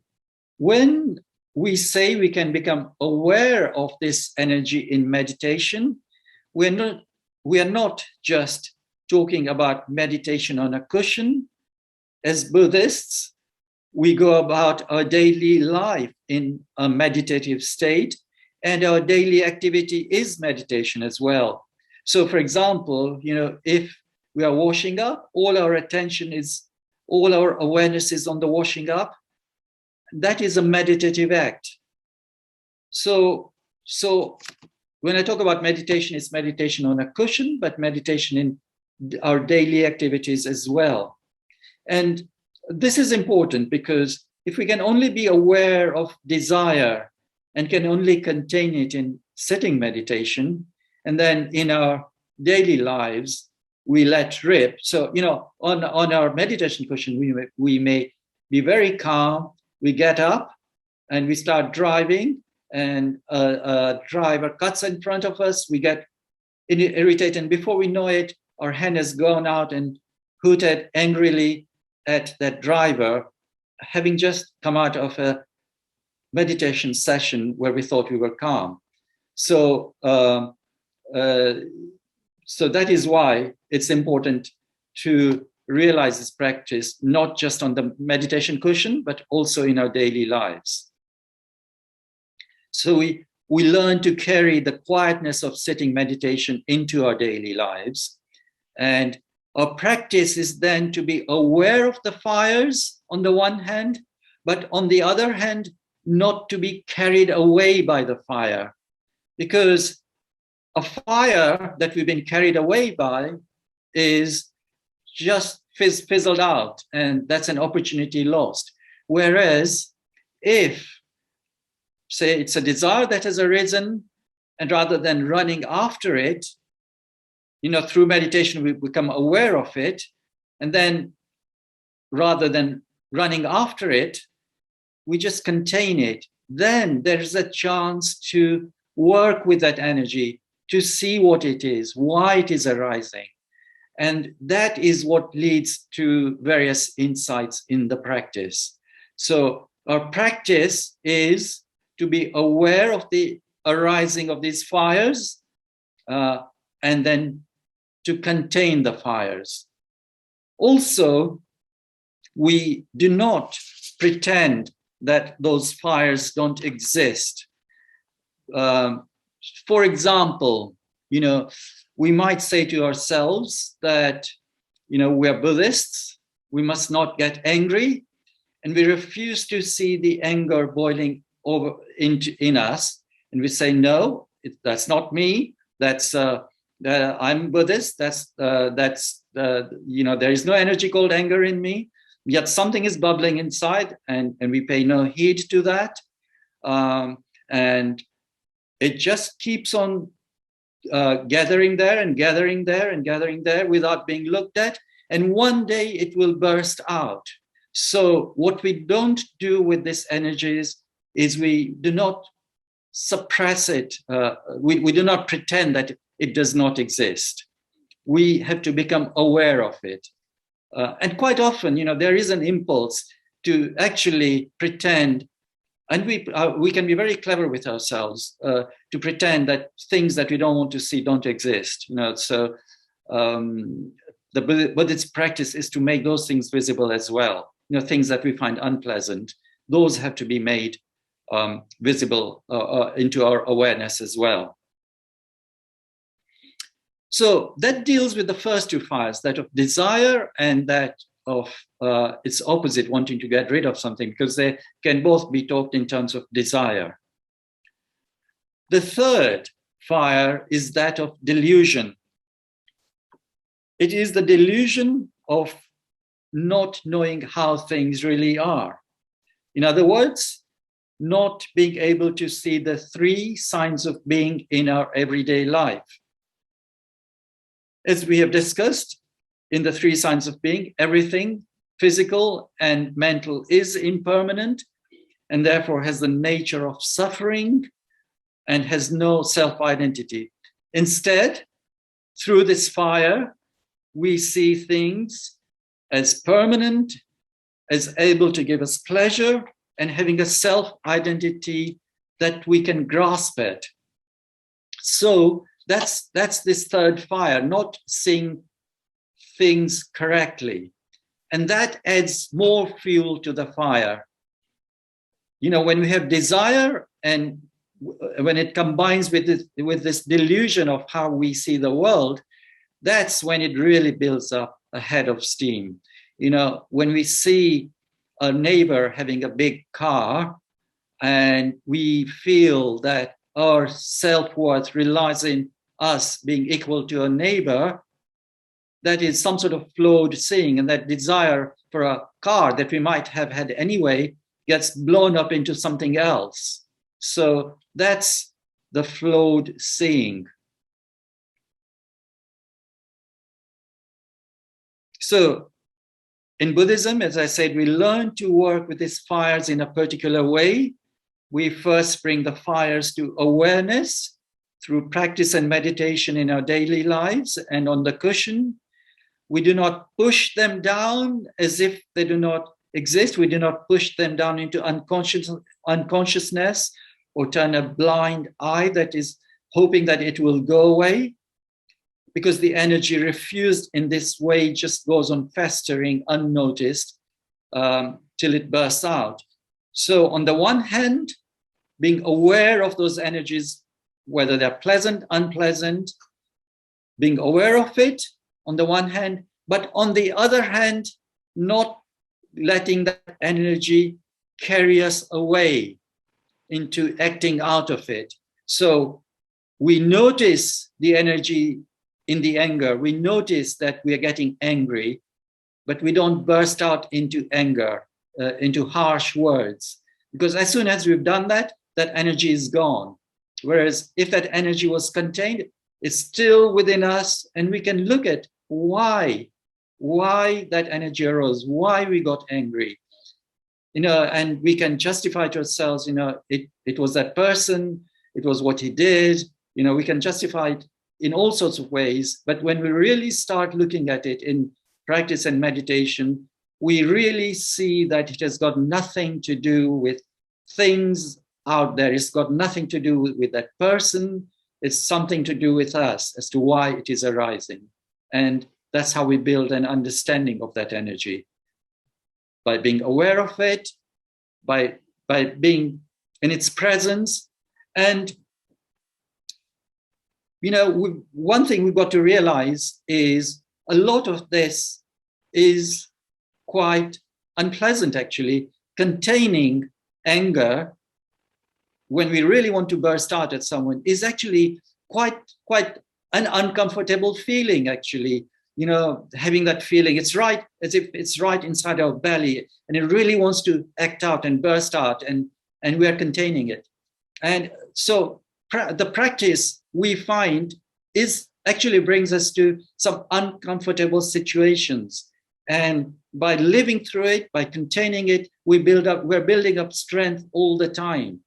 when we say we can become aware of this energy in meditation, we are not just talking about meditation on a cushion. As Buddhists, we go about our daily life in a meditative state, and our daily activity is meditation as well. So, for example, if we are washing up, all our awareness is on the washing up. That is a meditative act. So when I talk about meditation, it's meditation on a cushion, but meditation in our daily activities as well. And this is important because if we can only be aware of desire and can only contain it in sitting meditation, and then in our daily lives, we let rip. So, on our meditation cushion, we may be very calm. We get up and we start driving, and a driver cuts in front of us. We get irritated, and before we know it, our hand has gone out and hooted angrily at that driver, having just come out of a meditation session where we thought we were calm. So that is why it's important to realize this practice, not just on the meditation cushion, but also in our daily lives. So we learn to carry the quietness of sitting meditation into our daily lives. And our practice is then to be aware of the fires on the one hand, but on the other hand, not to be carried away by the fire. Because a fire that we've been carried away by is just fizzled out, and that's an opportunity lost. Whereas if, say, it's a desire that has arisen, and rather than running after it, through meditation, we become aware of it, and then rather than running after it, we just contain it. Then there's a chance to work with that energy, to see what it is, why it is arising. And that is what leads to various insights in the practice. So our practice is to be aware of the arising of these fires, and then to contain the fires. Also, we do not pretend that those fires don't exist. For example, we might say to ourselves that, we are Buddhists, we must not get angry, and we refuse to see the anger boiling over in us. And we say, no, that's not me. That's I'm Buddhist. There is no energy called anger in me. Yet something is bubbling inside, and we pay no heed to that. And it just keeps on gathering there and gathering there and gathering there without being looked at. And one day it will burst out. So what we don't do with these energies is we do not suppress it. We do not pretend that it does not exist. We have to become aware of it. And quite often, there is an impulse to actually pretend, and we can be very clever with ourselves to pretend that things that we don't want to see don't exist. So the Buddhist practice is to make those things visible as well. Things that we find unpleasant, those have to be made visible into our awareness as well. So that deals with the first two fires, that of desire and that of its opposite, wanting to get rid of something, because they can both be talked in terms of desire. The third fire is that of delusion. It is the delusion of not knowing how things really are. In other words, not being able to see the three signs of being in our everyday life. As we have discussed in the three signs of being, everything physical and mental is impermanent and therefore has the nature of suffering and has no self-identity. Instead, through this fire, we see things as permanent, as able to give us pleasure, and having a self-identity that we can grasp at. So that's this third fire, not seeing things correctly. And that adds more fuel to the fire. When we have desire and when it combines with this delusion of how we see the world, that's when it really builds up a head of steam. When we see a neighbor having a big car and we feel that our self-worth relies in us being equal to a neighbor, that is some sort of flawed seeing, and that desire for a car that we might have had anyway gets blown up into something else. So that's the flawed seeing. So in Buddhism, as I said, we learn to work with these fires in a particular way. We first bring the fires to awareness through practice and meditation in our daily lives and on the cushion. We do not push them down as if they do not exist. We do not push them down into unconsciousness or turn a blind eye that is hoping that it will go away, because the energy refused in this way just goes on festering unnoticed till it bursts out. So on the one hand, being aware of those energies, whether they're pleasant, unpleasant, being aware of it on the one hand, but on the other hand, not letting that energy carry us away into acting out of it. So we notice the energy in the anger. We notice that we are getting angry, but we don't burst out into anger, into harsh words. Because as soon as we've done that, that energy is gone. Whereas if that energy was contained, it's still within us, and we can look at why that energy arose, why we got angry. And we can justify to ourselves, it was that person, it was what he did, we can justify it in all sorts of ways. But when we really start looking at it in practice and meditation, we really see that it has got nothing to do with things out there. It's got nothing to do with that person. It's something to do with us as to why it is arising. And that's how we build an understanding of that energy. By being aware of it, by being in its presence. And one thing we've got to realize is a lot of this is quite unpleasant, actually. Containing anger when we really want to burst out at someone is actually quite an uncomfortable feeling, actually. Having that feeling, it's right, as if it's right inside our belly, and it really wants to act out and burst out, and we are containing it. And so the practice, we find, actually brings us to some uncomfortable situations. And by living through it, by containing it, we're building up strength all the time.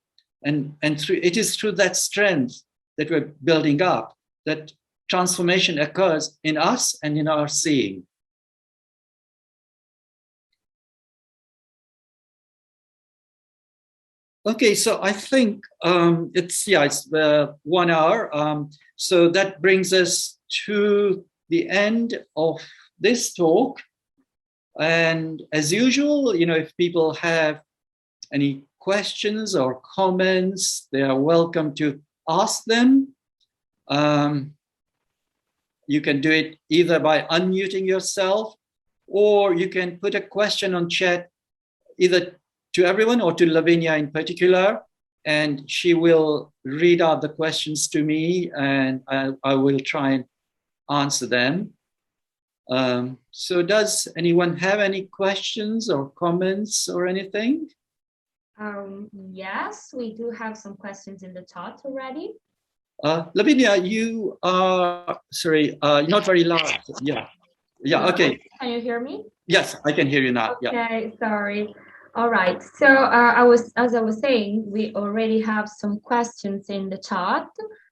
And it is through that strength that we're building up that transformation occurs in us and in our seeing. Okay, so I think it's 1 hour. So that brings us to the end of this talk. And as usual, if people have any questions or comments, they are welcome to ask them. You can do it either by unmuting yourself, or you can put a question on chat, either to everyone or to Lavinia in particular, and she will read out the questions to me, and I will try and answer them. So does anyone have any questions or comments or anything? Yes, we do have some questions in the chat already. Lavinia, you are, sorry, not very loud. Yeah, okay. Can you hear me? Yes, I can hear you now. Okay, sorry. All right, so as I was saying, we already have some questions in the chat,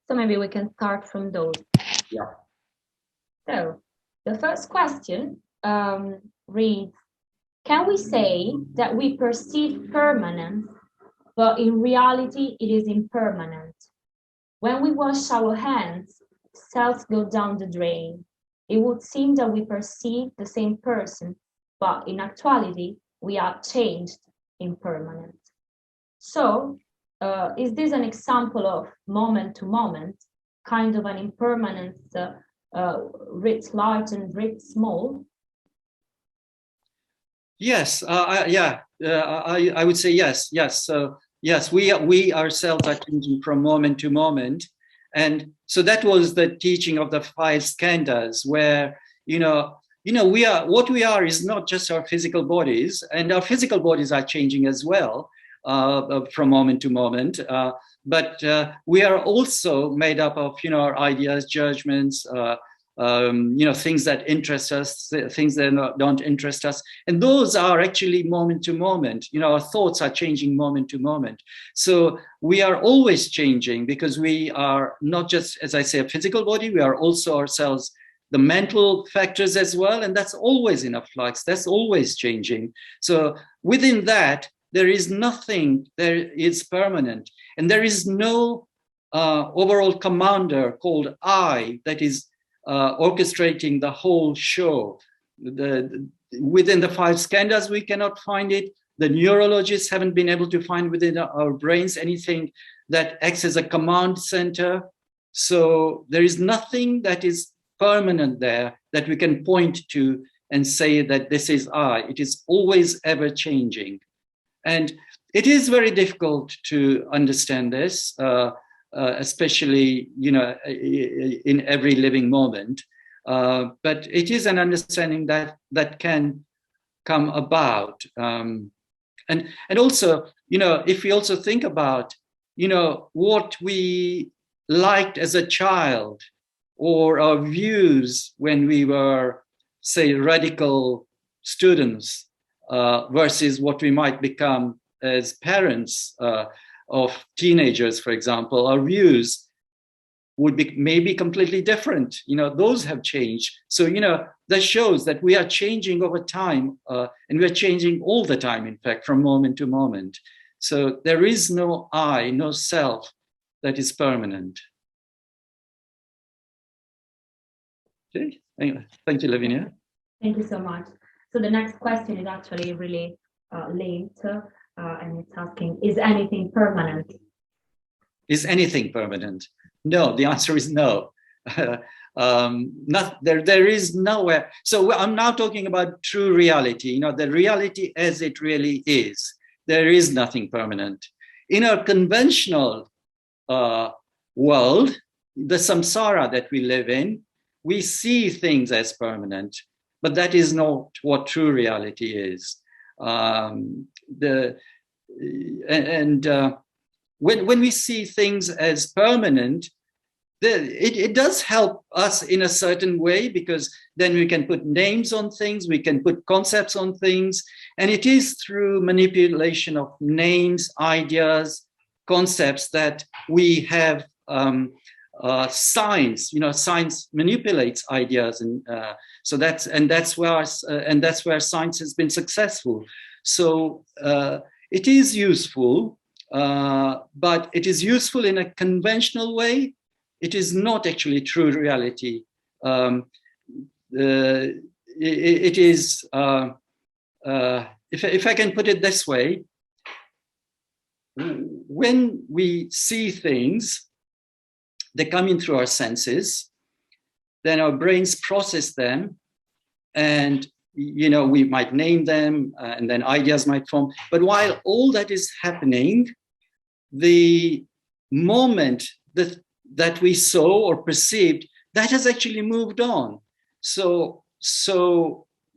so maybe we can start from those. Yeah. So the first question reads, can we say that we perceive permanence, but in reality it is impermanent? When we wash our hands, cells go down the drain. It would seem that we perceive the same person, but in actuality, we are changed, impermanent. So, is this an example of moment to moment, kind of an impermanence, writ large and writ small? Yes, I would say yes. So yes, we ourselves are changing from moment to moment, and so that was the teaching of the 5 skandhas, where we are what we are is not just our physical bodies, and our physical bodies are changing as well from moment to moment. But we are also made up of our ideas, judgments. Things that interest us, things that don't interest us. And those are actually moment to moment. Our thoughts are changing moment to moment. So we are always changing, because we are not just, as I say, a physical body, we are also ourselves the mental factors as well. And that's always in a flux, that's always changing. So within that, there is nothing that is permanent. And there is no overall commander called I that is orchestrating the whole show. Within the 5 skandhas, we cannot find it. The neurologists haven't been able to find within our brains anything that acts as a command center. So there is nothing that is permanent there that we can point to and say that this is I. It is always ever changing. And it is very difficult to understand this. Especially, in every living moment. But it is an understanding that can come about. And also, if we also think about, what we liked as a child, or our views when we were, say, radical students, versus what we might become as parents, of teenagers, for example, our views would be maybe completely different. Those have changed. So, that shows that we are changing over time, and we are changing all the time, in fact, from moment to moment. So there is no I, no self that is permanent. Okay. Anyway, thank you, Lavinia. Thank you so much. So the next question is actually really linked. And it's asking, is anything permanent? Is anything permanent? No, the answer is no. There is nowhere. So I'm now talking about true reality, the reality as it really is. There is nothing permanent. In our conventional world, the samsara that we live in, we see things as permanent, but that is not what true reality is. When we see things as permanent, it does help us in a certain way, because then we can put names on things, we can put concepts on things, and it is through manipulation of names, ideas, concepts that we have science. Science manipulates ideas, and so that's where science has been successful. So it is useful, but it is useful in a conventional way. It is not actually true reality. It is, if I can put it this way, when we see things, they come in through our senses, then our brains process them, and we might name them, and then ideas might form. But while all that is happening, the moment that we saw or perceived, that has actually moved on. So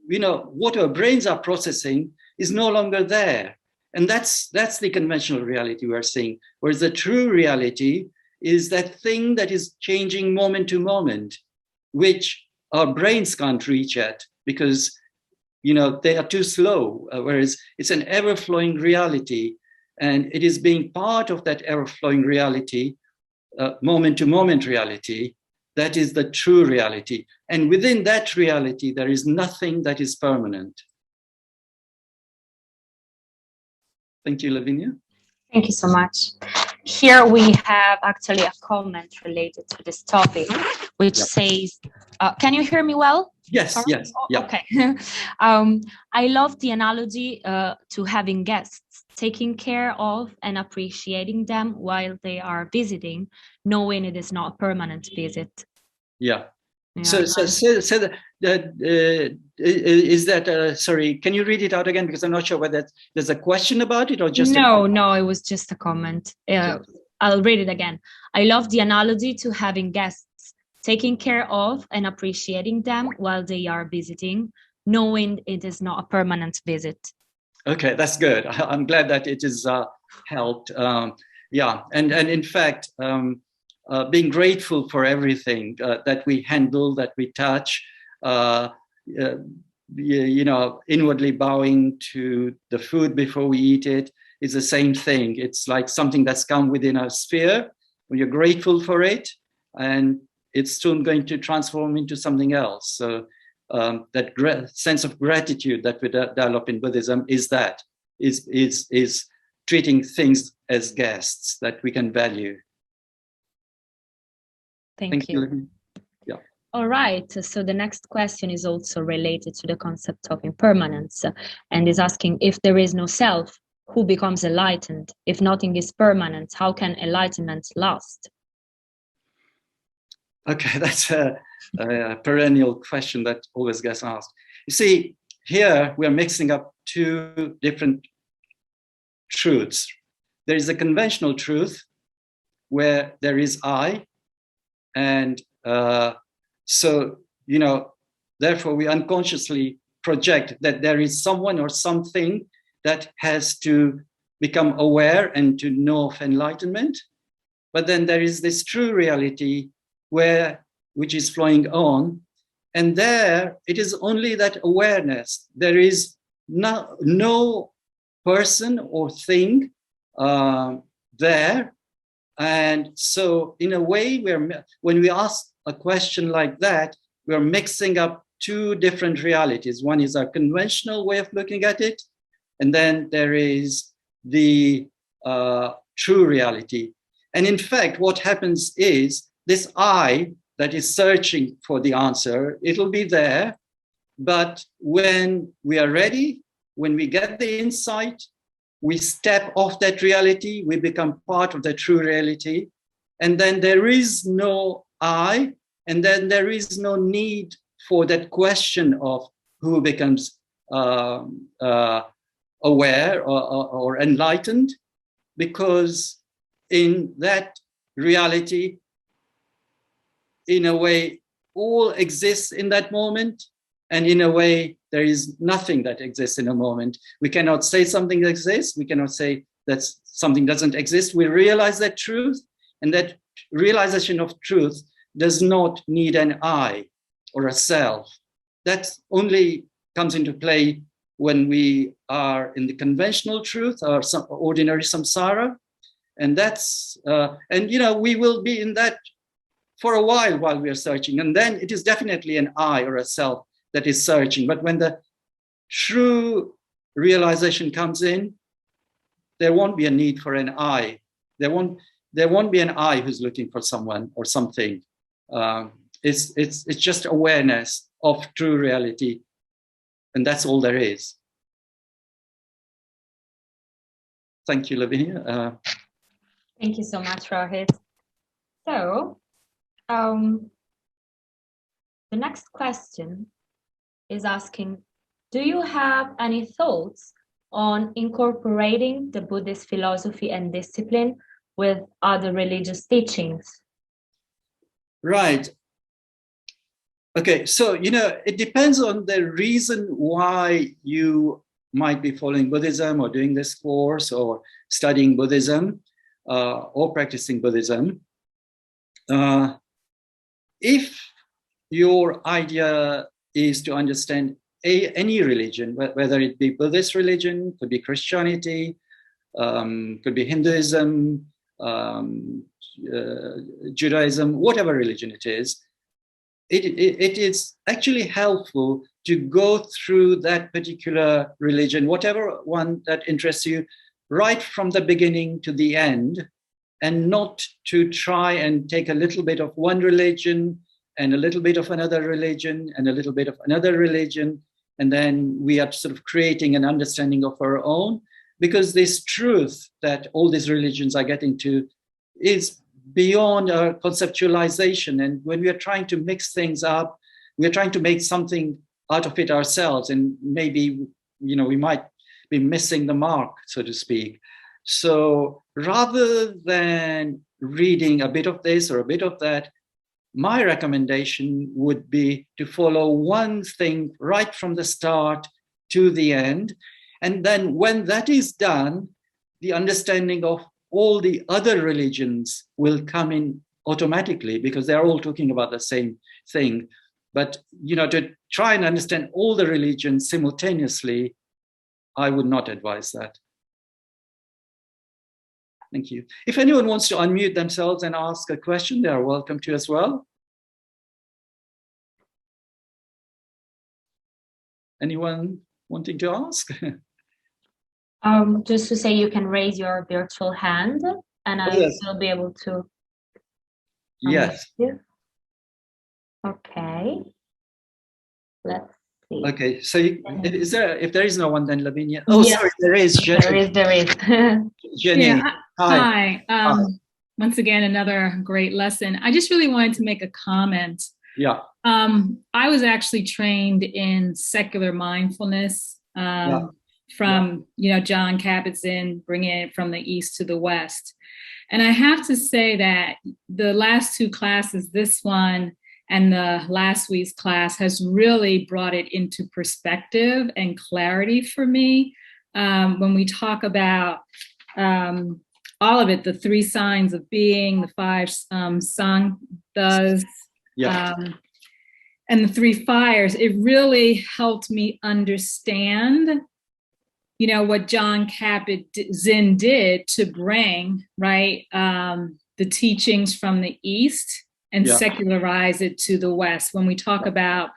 what our brains are processing is no longer there. And that's the conventional reality we're seeing. Whereas the true reality is that thing that is changing moment to moment, which our brains can't reach at, because they are too slow. Whereas it's an ever-flowing reality, and it is being part of that ever-flowing reality, moment-to-moment reality, that is the true reality. And within that reality, there is nothing that is permanent. Thank you, Lavinia. Thank you so much. Here we have actually a comment related to this topic, which says, can you hear me well? Yes, yes. Yeah. Okay. I love the analogy to having guests, taking care of and appreciating them while they are visiting, knowing it is not a permanent visit. Yeah. So is that, sorry, can you read it out again? Because I'm not sure whether there's a question about it or just No, it was just a comment. I'll read it again. I love the analogy to having guests, taking care of and appreciating them while they are visiting, knowing it is not a permanent visit. Okay, that's good. I'm glad that it has helped. Yeah, and in fact, being grateful for everything that we handle, that we touch, inwardly bowing to the food before we eat it is the same thing. It's like something that's come within our sphere. When you're grateful for it, and it's soon going to transform into something else. So that sense of gratitude that we develop in Buddhism is treating things as guests that we can value. Thank you. Yeah. All right. So the next question is also related to the concept of impermanence, and is asking, if there is no self, who becomes enlightened? If nothing is permanent, how can enlightenment last? Okay, that's a perennial question that always gets asked. You see, here we are mixing up two different truths. There is a conventional truth where there is I, and therefore we unconsciously project that there is someone or something that has to become aware and to know of enlightenment. But then there is this true reality which is flowing on, and there it is only that awareness. There is no person or thing there. And so in a way, when we ask a question like that, we're mixing up two different realities. One is our conventional way of looking at it, and then there is the true reality. And in fact, what happens is this I that is searching for the answer, it'll be there, but when we are ready, when we get the insight, we step off that reality, we become part of the true reality, and then there is no I, and then there is no need for that question of who becomes aware or enlightened, because in that reality, in a way, all exists in that moment, and in a way, there is nothing that exists in a moment. We cannot say something exists. We cannot say that something doesn't exist. We realize that truth, and that realization of truth does not need an I or a self. That only comes into play when we are in the conventional truth or some ordinary samsara. And that's, and we will be in that for a while we are searching. And then it is definitely an I or a self that is searching. But when the true realization comes in, there won't be a need for an I. There won't be an I who's looking for someone or something. It's just awareness of true reality. And that's all there is. Thank you, Lavinia. Thank you so much, Rohit. So, the next question is asking, do you have any thoughts on incorporating the Buddhist philosophy and discipline with other religious teachings? Right. Okay, so, it depends on the reason why you might be following Buddhism or doing this course or studying Buddhism or practicing Buddhism. If your idea is to understand any religion, whether it be Buddhist religion, could be Christianity, could be Hinduism, Judaism, whatever religion it is, it is actually helpful to go through that particular religion, whatever one that interests you, right from the beginning to the end, and not to try and take a little bit of one religion and a little bit of another religion and a little bit of another religion. And then we are sort of creating an understanding of our own, because this truth that all these religions are getting to is beyond our conceptualization. And when we are trying to mix things up, we are trying to make something out of it ourselves. And maybe, we might be missing the mark, so to speak. So rather than reading a bit of this or a bit of that, my recommendation would be to follow one thing right from the start to the end. And then when that is done, the understanding of all the other religions will come in automatically, because they're all talking about the same thing. But, to try and understand all the religions simultaneously, I would not advise that. Thank you. If anyone wants to unmute themselves and ask a question, they are welcome to as well. Anyone wanting to ask? Just to say, you can raise your virtual hand and I will be able to. Yes. You. Okay. Let's see. Okay. So if there is no one, then Lavinia. Oh, yes. Sorry, there is. Jenny. There is. Jenny. Yeah, hi. Hi. Once again, another great lesson. I just really wanted to make a comment. Yeah. I was actually trained in secular mindfulness from, John Kabat-Zinn, bringing it from the East to the West. And I have to say that the last two classes, this one and the last week's class, has really brought it into perspective and clarity for me. When we talk about all of it, the 3 signs of being, the 5 Sangdas, and the 3 fires, it really helped me understand, what John Kabat-Zinn did to bring, right, the teachings from the East and secularize it to the West. When we talk about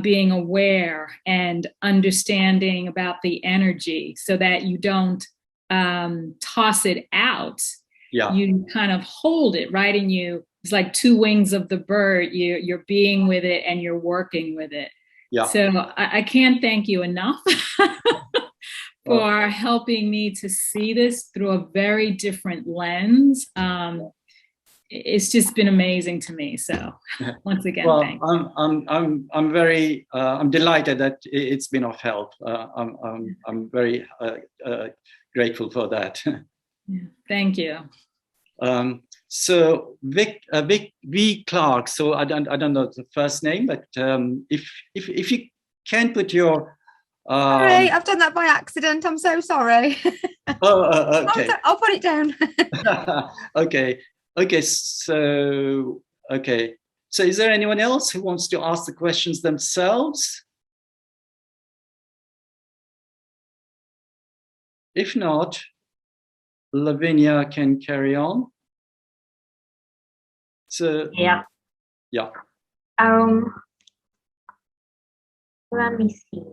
being aware and understanding about the energy so that you don't toss it out, you kind of hold it, right? And it's like 2 wings of the bird. You're being with it and you're working with it. Yeah. So I can't thank you enough for helping me to see this through a very different lens. It's just been amazing to me. So once again, thank you. I'm very delighted that it's been of help. I'm very grateful for that. Thank you. So Vic V. Clark. So I don't know the first name, but if you can put your sorry, I've done that by accident. I'm so sorry. Okay. I'll put it down. Okay. Okay, so is there anyone else who wants to ask the questions themselves? If not, Lavinia can carry on. So Yeah. Let me see.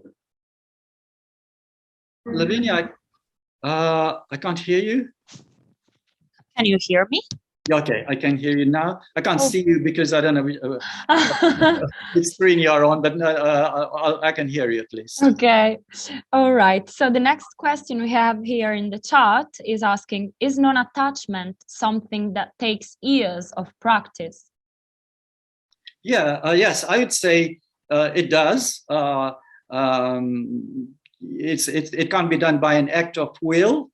Lavinia, I can't hear you. Can you hear me? Okay, I can hear you now. I can't see you because I don't know which screen you're on, but I can hear you at least. Okay. All right. So the next question we have here in the chat is asking, is non-attachment something that takes years of practice? Yeah, yes, I would say it does. It can't be done by an act of will.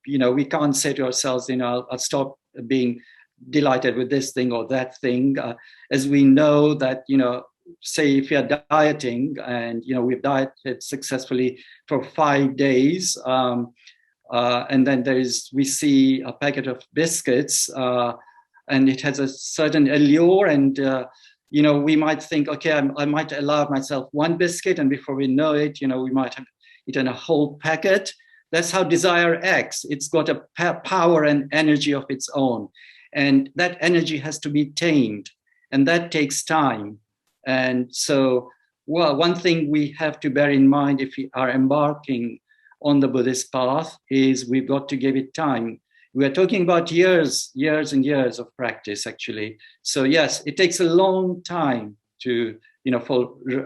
We can't say to ourselves, I'll stop being delighted with this thing or that thing. As we know that, say if you're dieting and, we've dieted successfully for 5 days, and then we see a packet of biscuits, and it has a certain allure, and we might think, okay, I might allow myself one biscuit, and before we know it, we might have eaten a whole packet. That's how desire acts. It's got a power and energy of its own, and that energy has to be tamed, and that takes time. And so, one thing we have to bear in mind if we are embarking on the Buddhist path is we've got to give it time. We are talking about years and years of practice, actually. So yes, it takes a long time to,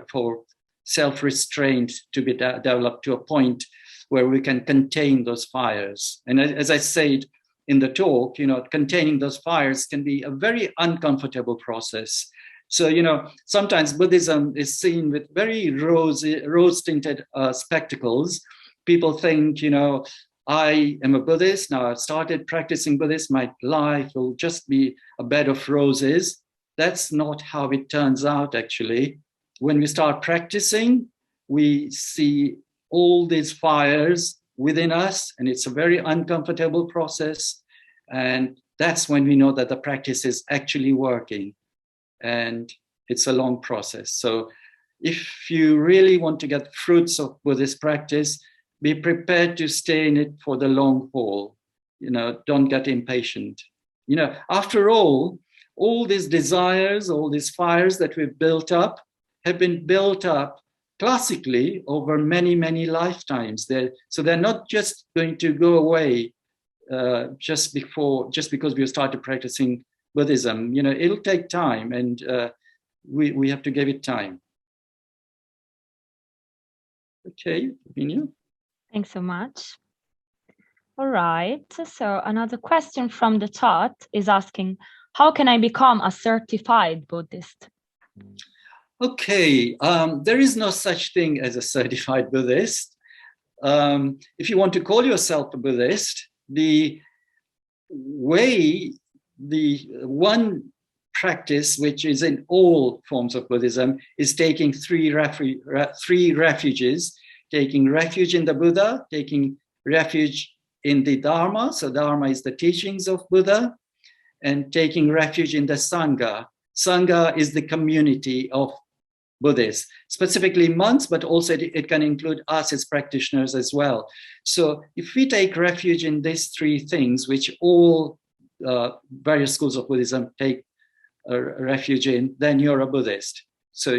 for self-restraint to be developed to a point where we can contain those fires. And as I said in the talk, containing those fires can be a very uncomfortable process. So, sometimes Buddhism is seen with very rose-tinted spectacles. People think, I am a Buddhist. Now I've started practicing Buddhist. My life will just be a bed of roses. That's not how it turns out, actually. When we start practicing, we see all these fires within us, and it's a very uncomfortable process. And that's when we know that the practice is actually working. And it's a long process. So if you really want to get fruits of Buddhist practice, be prepared to stay in it for the long haul. Don't get impatient. After all these desires, all these fires that we've built up have been built up classically over many, many lifetimes. So they're not just going to go away just because we started practicing Buddhism. It'll take time, and we have to give it time. Okay, Lavinia? Thanks so much. All right. So another question from the chat is asking, how can I become a certified Buddhist? Okay, there is no such thing as a certified Buddhist. If you want to call yourself a Buddhist, the one practice which is in all forms of Buddhism is taking three refuges: taking refuge in the Buddha, taking refuge in the Dharma, so Dharma is the teachings of Buddha, and taking refuge in the Sangha. Sangha is the community of Buddhists, specifically monks, but also it can include us as practitioners as well. So if we take refuge in these three things, which all various schools of Buddhism take refuge in, then you're a Buddhist. So,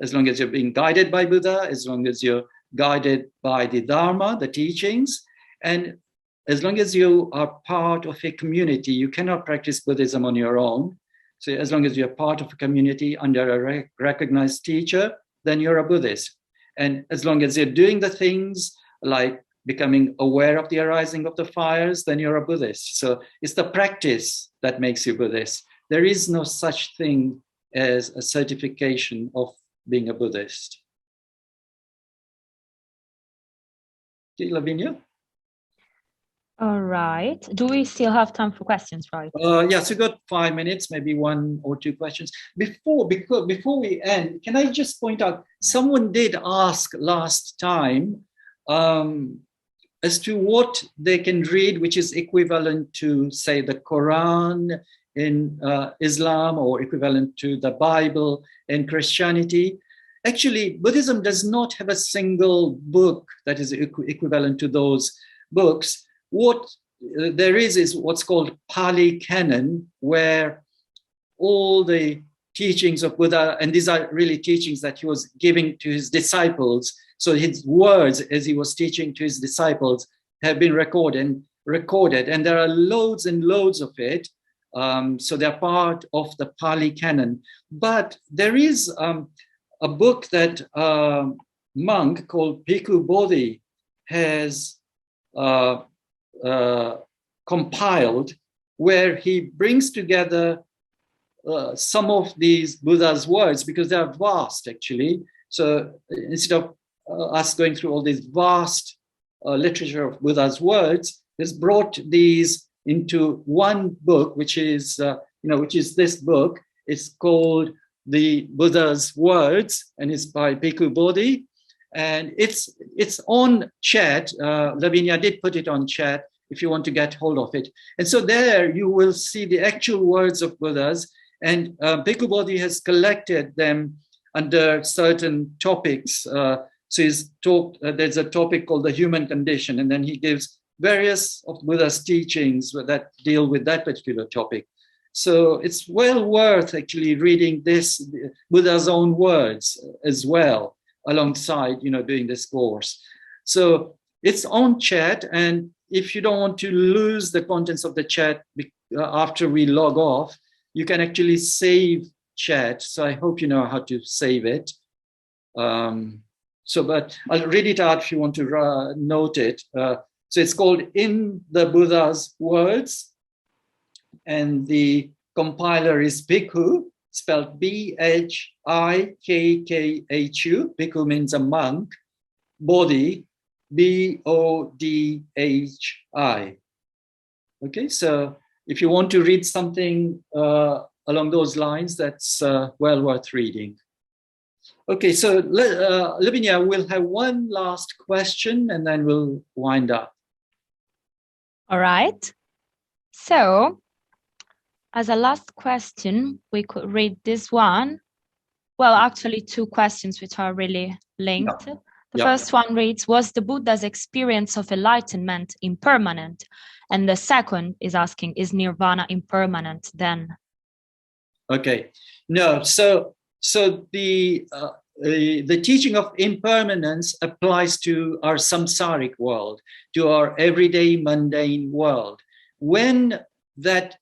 as long as you're being guided by Buddha, as long as you're guided by the Dharma, the teachings, and as long as you are part of a community, you cannot practice Buddhism on your own. So as long as you're part of a community under a recognized teacher, then you're a Buddhist. And as long as you're doing the things like becoming aware of the arising of the fires, then you're a Buddhist. So it's the practice that makes you Buddhist. There is no such thing as a certification of being a Buddhist. Okay, Lavinia? All right. Do we still have time for questions, right? Yes, we got 5 minutes, maybe 1 or 2 questions. Before we end, can I just point out, someone did ask last time, as to what they can read, which is equivalent to, say, the Quran in Islam, or equivalent to the Bible in Christianity. Actually, Buddhism does not have a single book that is equivalent to those books. What there is what's called Pali Canon, where all the teachings of Buddha, and these are really teachings that he was giving to his disciples. So his words, as he was teaching to his disciples, have been recorded, and there are loads and loads of it. So they're part of the Pali Canon. But there is a book that a monk called Bhikkhu Bodhi has compiled, where he brings together some of these Buddha's words, because they are vast, actually. So instead of us going through all this vast literature of Buddha's words, he's brought these into one book, which is this book. It's called The Buddha's Words, and it's by Bhikkhu Bodhi. And it's on chat. Lavinia did put it on chat if you want to get hold of it. And so there you will see the actual words of Buddhas. And Bhikkhu Bodhi has collected them under certain topics. So he's talked, there's a topic called the human condition, and then he gives various of Buddha's teachings that deal with that particular topic. So it's well worth actually reading this, Buddha's own words as well, alongside, doing this course. So it's on chat, and if you don't want to lose the contents of the chat after we log off, you can actually save chat. So I hope you know how to save it. But I'll read it out if you want to note it. So it's called In the Buddha's Words, and the compiler is Bhikkhu, spelled Bhikkhhu. Bhikkhu means a monk. Bodhi, Bodhi. Okay, so if you want to read something along those lines, that's well worth reading. Okay, so Lavinia, we'll have one last question and then we'll wind up. All right. So, as a last question, we could read this one. Well, actually, two questions which are really linked. Yeah. The first one reads, was the Buddha's experience of enlightenment impermanent? And the second is asking, is nirvana impermanent then? Okay. No, so the teaching of impermanence applies to our samsaric world, to our everyday mundane world. When that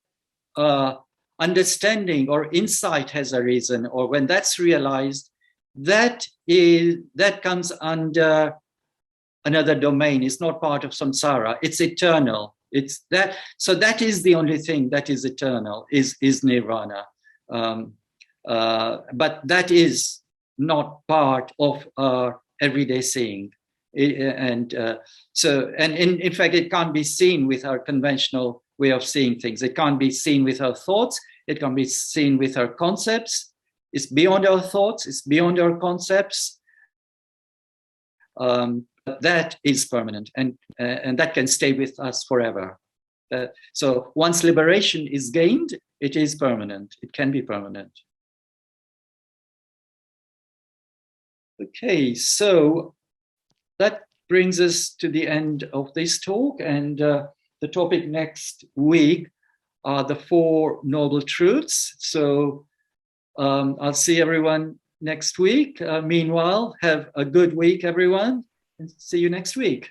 understanding or insight has arisen, or when that's realized, that comes under another domain. It's not part of samsara. It's eternal. It's that. So that is the only thing that is eternal. Is nirvana. But that is not part of our everyday seeing, in fact, it can't be seen with our conventional way of seeing things. It can't be seen with our thoughts. It can be seen with our concepts. It's beyond our thoughts. It's beyond our concepts. That is permanent, and that can stay with us forever. So once liberation is gained, it is permanent. It can be permanent. Okay, so that brings us to the end of this talk, and the topic next week are the Four Noble Truths. So I'll see everyone next week. Meanwhile, have a good week, everyone, and see you next week.